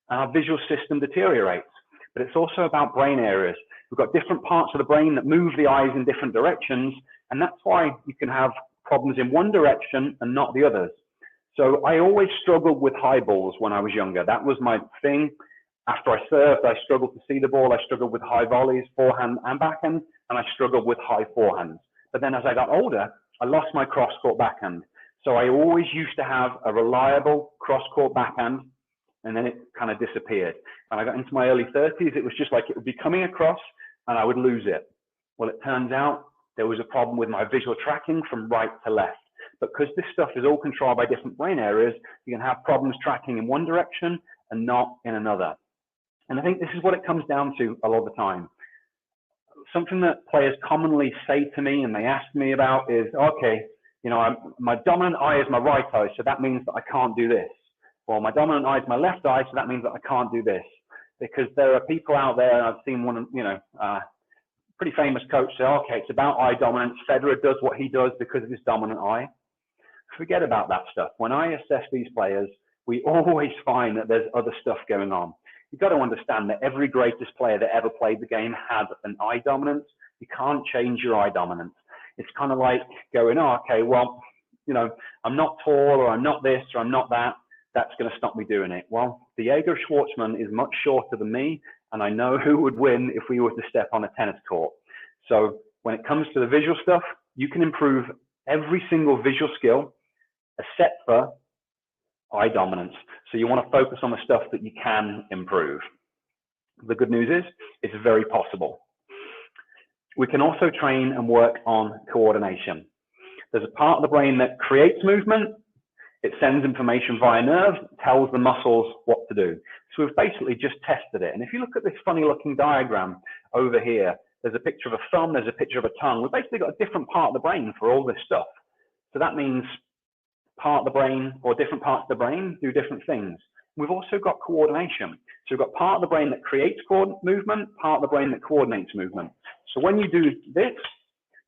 and our visual system deteriorates. But it's also about brain areas. We've got different parts of the brain that move the eyes in different directions, and that's why you can have problems in one direction and not the others. So I always struggled with high balls when I was younger. That was my thing. After I served, I struggled to see the ball. I struggled with high volleys, forehand and backhand, and I struggled with high forehands. But then as I got older, I lost my cross-court backhand. So I always used to have a reliable cross-court backhand, and then it kind of disappeared. When I got into my early 30s, it was just like it would be coming across and I would lose it. Well, it turns out there was a problem with my visual tracking from right to left. But because this stuff is all controlled by different brain areas, you can have problems tracking in one direction and not in another. And I think this is what it comes down to a lot of the time. Something that players commonly say to me and they ask me about is, okay, you know, my dominant eye is my right eye, so that means that I can't do this. Well, my dominant eye is my left eye, so that means that I can't do this. Because there are people out there, and I've seen one, you know, pretty famous coach say, okay, it's about eye dominance. Federer does what he does because of his dominant eye. Forget about that stuff. When I assess these players, we always find that there's other stuff going on. You've got to understand that every greatest player that ever played the game had an eye dominance. You can't change your eye dominance. It's kind of like going, oh, okay, well, you know, I'm not tall, or I'm not this, or I'm not that. That's going to stop me doing it. Well, Diego Schwartzman is much shorter than me, and I know who would win if we were to step on a tennis court. So when it comes to the visual stuff, you can improve every single visual skill, except for eye dominance. So you want to focus on the stuff that you can improve. The good news is it's very possible. We can also train and work on coordination. There's a part of the brain that creates movement. It sends information via nerves, tells the muscles what to do. So we've basically just tested it. And if you look at this funny looking diagram over here, there's a picture of a thumb, there's a picture of a tongue. We've basically got a different part of the brain for all this stuff. So that means part of the brain or different parts of the brain do different things. We've also got coordination. So we've got part of the brain that creates movement, part of the brain that coordinates movement. So when you do this,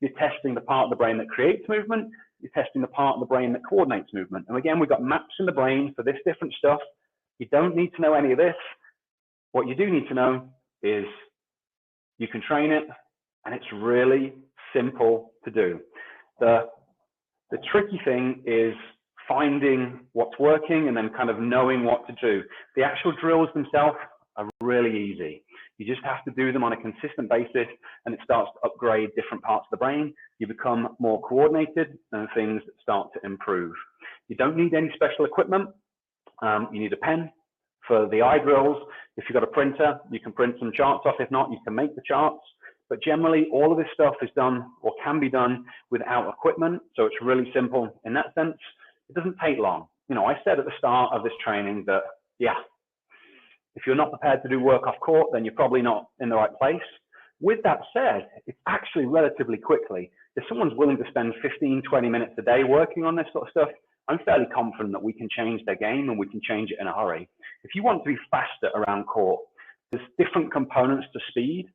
you're testing the part of the brain that creates movement, you're testing the part of the brain that coordinates movement. And again, we've got maps in the brain for this different stuff. You don't need to know any of this. What you do need to know is you can train it, and it's really simple to do. The tricky thing is finding what's working and then kind of knowing what to do. The actual drills themselves are really easy. You just have to do them on a consistent basis, and it starts to upgrade different parts of the brain. You become more coordinated, and things start to improve. You don't need any special equipment. You need a pen for the eye drills. If you've got a printer, you can print some charts off. If not, you can make the charts. But generally, all of this stuff is done or can be done without equipment. So it's really simple in that sense. It doesn't take long. You know, I said at the start of this training that, yeah, if you're not prepared to do work off court, then you're probably not in the right place. With that said, it's actually relatively quickly. If someone's willing to spend 15, 20 minutes a day working on this sort of stuff, I'm fairly confident that we can change their game and we can change it in a hurry. If you want to be faster around court, there's different components to speed.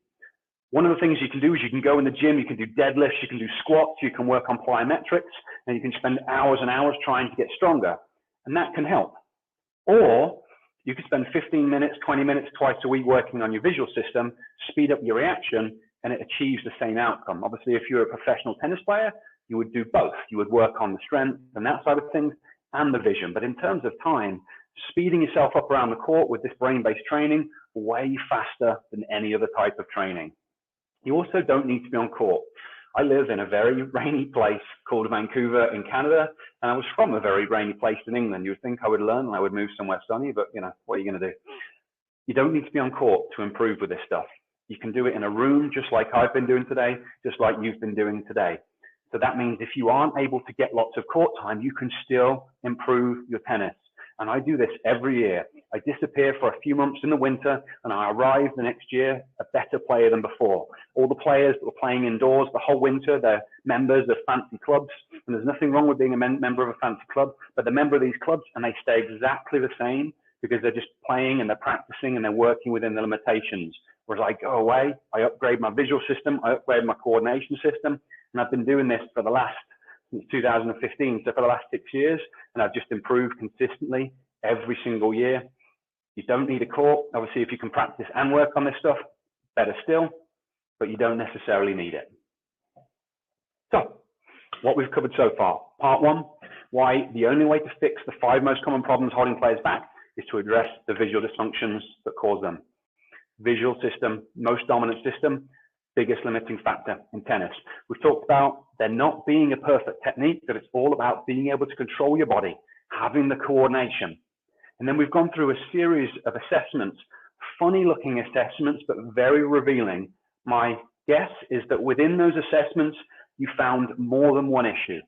One of the things you can do is you can go in the gym, you can do deadlifts, you can do squats, you can work on plyometrics, and you can spend hours and hours trying to get stronger. And that can help. Or you can spend 15 minutes, 20 minutes twice a week working on your visual system, speed up your reaction, and it achieves the same outcome. Obviously, if you're a professional tennis player, you would do both. You would work on the strength and that side of things and the vision. But in terms of time, speeding yourself up around the court with this brain-based training, way faster than any other type of training. You also don't need to be on court. I live in a very rainy place called Vancouver in Canada, and I was from a very rainy place in England. You would think I would learn and I would move somewhere sunny, but you know, what are you going to do? You don't need to be on court to improve with this stuff. You can do it in a room, just like I've been doing today, just like you've been doing today. So that means if you aren't able to get lots of court time, you can still improve your tennis. And I do this every year. I disappear for a few months in the winter, and I arrive the next year a better player than before. All the players that were playing indoors the whole winter, they're members of fancy clubs, and there's nothing wrong with being a member of a fancy club, but they're a member of these clubs, and they stay exactly the same because they're just playing and they're practicing and they're working within the limitations. Whereas I go away, I upgrade my visual system, I upgrade my coordination system, and I've been doing this for the last since 2015, so for the last 6 years, and I've just improved consistently every single year. You don't need a court. Obviously, if you can practice and work on this stuff, better still, but you don't necessarily need it. So, what we've covered so far. Part one, why the only way to fix the 5 most common problems holding players back is to address the visual dysfunctions that cause them. Visual system, most dominant system, biggest limiting factor in tennis. We've talked about there not being a perfect technique, that it's all about being able to control your body, having the coordination. And then we've gone through a series of assessments, funny looking assessments, but very revealing. My guess is that within those assessments, you found more than one issue.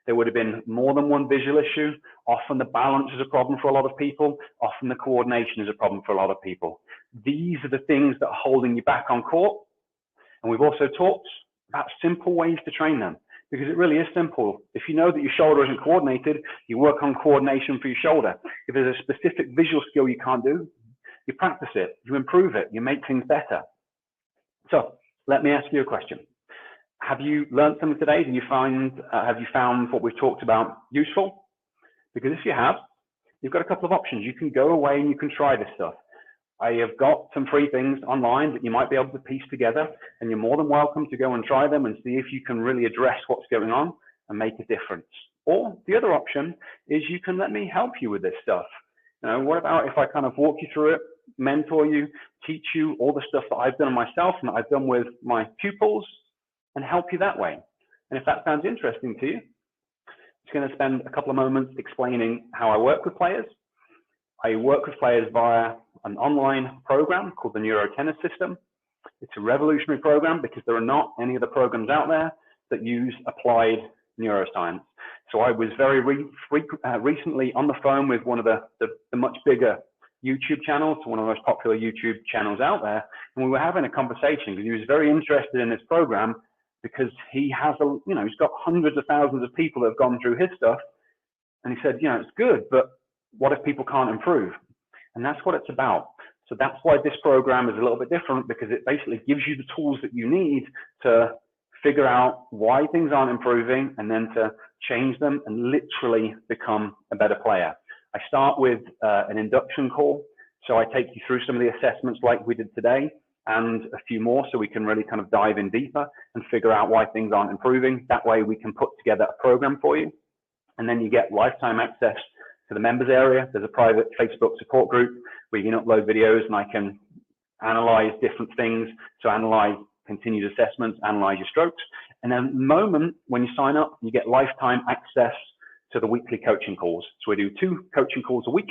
There would have been more than one visual issue. Often the balance is a problem for a lot of people. Often the coordination is a problem for a lot of people. These are the things that are holding you back on court. And we've also talked about simple ways to train them, because it really is simple. If you know that your shoulder isn't coordinated, you work on coordination for your shoulder. If there's a specific visual skill you can't do, you practice it, you improve it, you make things better. So let me ask you a question. Have you learned something today? Have you found what we've talked about useful? Because if you have, you've got a couple of options. You can go away and you can try this stuff. I have got some free things online that you might be able to piece together, and you're more than welcome to go and try them and see if you can really address what's going on and make a difference. Or the other option is you can let me help you with this stuff. What about if I kind of walk you through it, mentor you, teach you all the stuff that I've done myself and that I've done with my pupils, and help you that way? And if that sounds interesting to you, just going to spend a couple of moments explaining how I work with players. I work with players via an online program called the Neuro Tennis System. It's a revolutionary program because there are not any other programs out there that use applied neuroscience. So I was very recently on the phone with one of the much bigger YouTube channels, one of the most popular YouTube channels out there, and we were having a conversation because he was very interested in this program because he has he's got hundreds of thousands of people that have gone through his stuff, and he said, it's good, but what if people can't improve? And that's what it's about. So that's why this program is a little bit different, because it basically gives you the tools that you need to figure out why things aren't improving and then to change them and literally become a better player. I start with an induction call. So I take you through some of the assessments like we did today and a few more so we can really kind of dive in deeper and figure out why things aren't improving. That way we can put together a program for you. And then you get lifetime access to the members area. There's a private Facebook support group where you can upload videos and I can analyze different things. So analyze continued assessments, analyze your strokes. And then the moment when you sign up, you get lifetime access to the weekly coaching calls. So we do 2 coaching calls a week.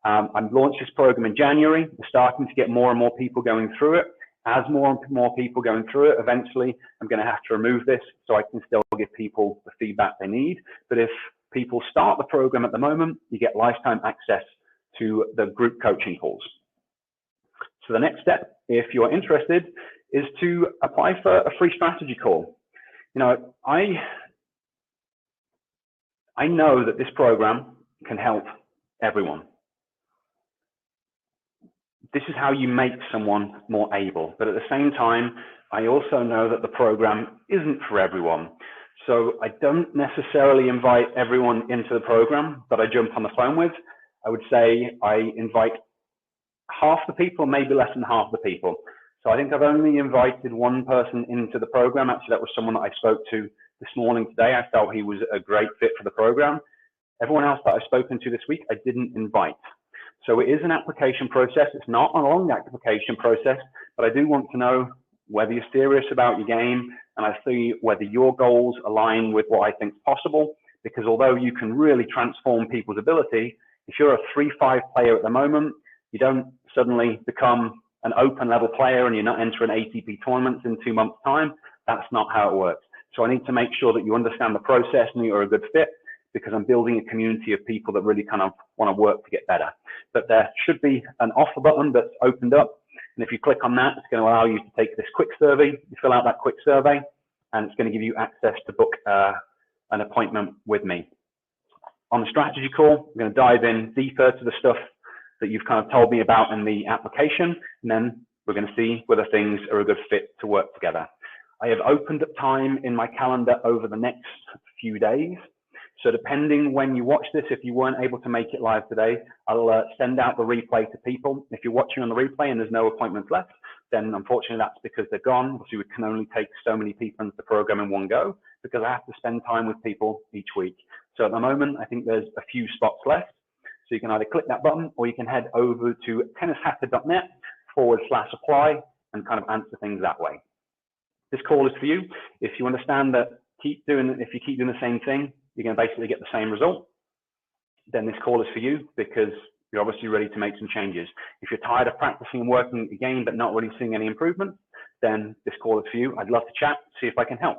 I've launched this program in January. We're starting to get more and more people going through it. As more and more people going through it, eventually I'm going to have to remove this so I can still give people the feedback they need. But if people start the program at the moment, you get lifetime access to the group coaching calls. So the next step, if you're interested, is to apply for a free strategy call. I know that this program can help everyone. This is how you make someone more able. But at the same time, I also know that the program isn't for everyone. So I don't necessarily invite everyone into the program that I jump on the phone with. I would say I invite half the people, maybe less than half the people. So I think I've only invited one person into the program. Actually, that was someone that I spoke to this morning today. I felt he was a great fit for the program. Everyone else that I've spoken to this week, I didn't invite. So it is an application process. It's not a long application process, but I do want to know whether you're serious about your game, and I see whether your goals align with what I think is possible, because although you can really transform people's ability, if you're a 3-5 player at the moment, you don't suddenly become an open level player and you're not entering ATP tournaments in 2 months' time. That's not how it works. So I need to make sure that you understand the process and you're a good fit, because I'm building a community of people that really kind of want to work to get better. But there should be an offer button that's opened up. And if you click on that, it's going to allow you to take this quick survey. You fill out that quick survey and it's going to give you access to book an appointment with me. On the strategy call, we're going to dive in deeper to the stuff that you've kind of told me about in the application. And then we're going to see whether things are a good fit to work together. I have opened up time in my calendar over the next few days. So depending when you watch this, if you weren't able to make it live today, I'll send out the replay to people. If you're watching on the replay and there's no appointments left, then unfortunately that's because they're gone. So we can only take so many people into the program in one go, because I have to spend time with people each week. So at the moment, I think there's a few spots left. So you can either click that button or you can head over to tennishacker.net/apply and kind of answer things that way. This call is for you. If you understand that if you keep doing the same thing, you're going to basically get the same result, then this call is for you, because you're obviously ready to make some changes. If you're tired of practicing and working again but not really seeing any improvement, then this call is for you. I'd love to chat, see if I can help.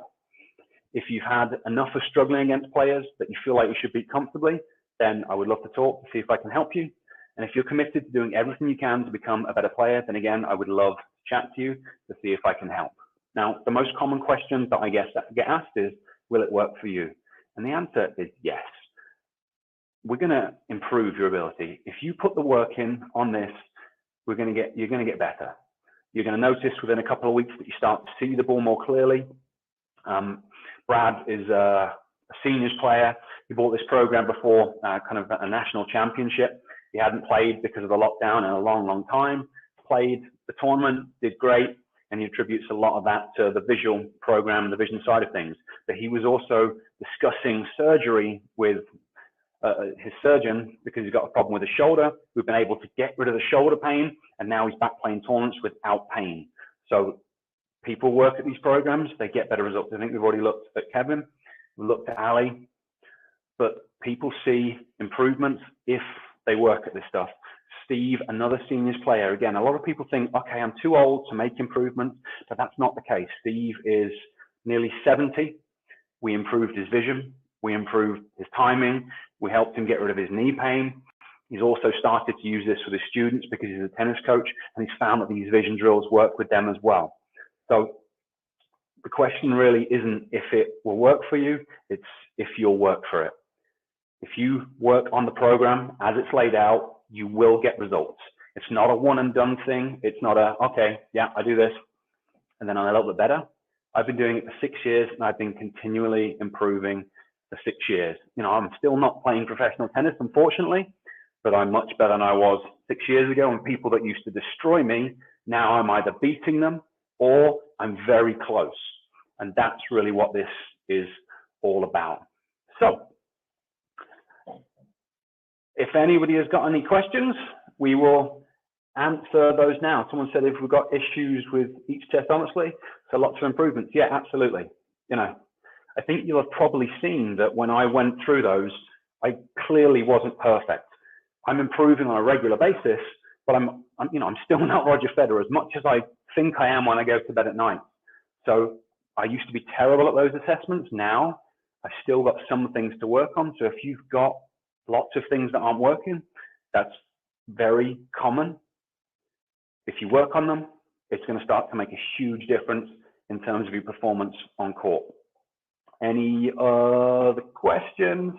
If you've had enough of struggling against players that you feel like you should beat comfortably, then I would love to talk to see if I can help you. And if you're committed to doing everything you can to become a better player, then again, I would love to chat to you to see if I can help. Now, the most common question that I get asked is, will it work for you? And the answer is yes. We're going to improve your ability. If you put the work in on this, you're going to get better. You're going to notice within a couple of weeks that you start to see the ball more clearly. Brad is a seniors player. He bought this program before kind of a national championship. He hadn't played because of the lockdown in a long, long time. Played the tournament, did great, and he attributes a lot of that to the visual program, the vision side of things. But he was also discussing surgery with his surgeon because he's got a problem with his shoulder. We've been able to get rid of the shoulder pain, and now he's back playing tournaments without pain. So people work at these programs, they get better results. I think we've already looked at Kevin, we looked at Ali. but people see improvements if they work at this stuff. Steve, another seniors player, again, a lot of people think, okay, I'm too old to make improvements, but that's not the case. Steve is nearly 70. We improved his vision. We improved his timing. We helped him get rid of his knee pain. He's also started to use this with his students because he's a tennis coach, and he's found that these vision drills work with them as well. So the question really isn't if it will work for you, it's if you'll work for it. If you work on the program as it's laid out, you will get results. It's not a one and done thing. It's not a, okay, yeah, I do this, and then I'm a little bit better. I've been doing it for 6 years, and I've been continually improving for 6 years. You know, I'm still not playing professional tennis, unfortunately, but I'm much better than I was 6 years ago. And people that used to destroy me, now I'm either beating them or I'm very close. And that's really what this is all about. So if anybody has got any questions, we will answer those now. Someone said if we've got issues with each test, honestly, so lots of improvements. Yeah, absolutely. You know, I think you'll have probably seen that when I went through those, I clearly wasn't perfect. I'm improving on a regular basis, but I'm still not Roger Federer as much as I think I am when I go to bed at night. So I used to be terrible at those assessments. Now I've still got some things to work on. So if you've got lots of things that aren't working, that's very common. If you work on them, it's going to start to make a huge difference in terms of your performance on court. Any other questions?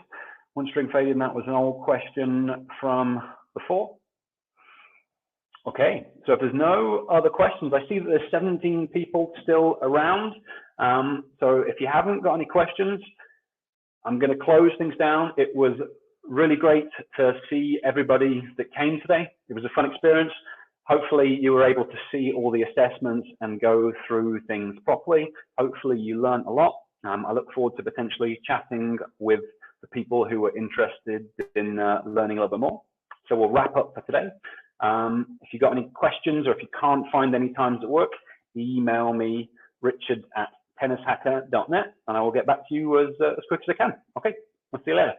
One string faded, and that was an old question from before. Okay, so if there's no other questions, I see that there's 17 people still around. So if you haven't got any questions, I'm going to close things down. It was really great to see everybody that came today. It was a fun experience. Hopefully you were able to see all the assessments and go through things properly. Hopefully you learned a lot. I look forward to potentially chatting with the people who are interested in learning a little bit more. So we'll wrap up for today. If you've got any questions or if you can't find any times at work, email me, richard@tennishacker.net, and I will get back to you as quick as I can. Okay, I'll see you later.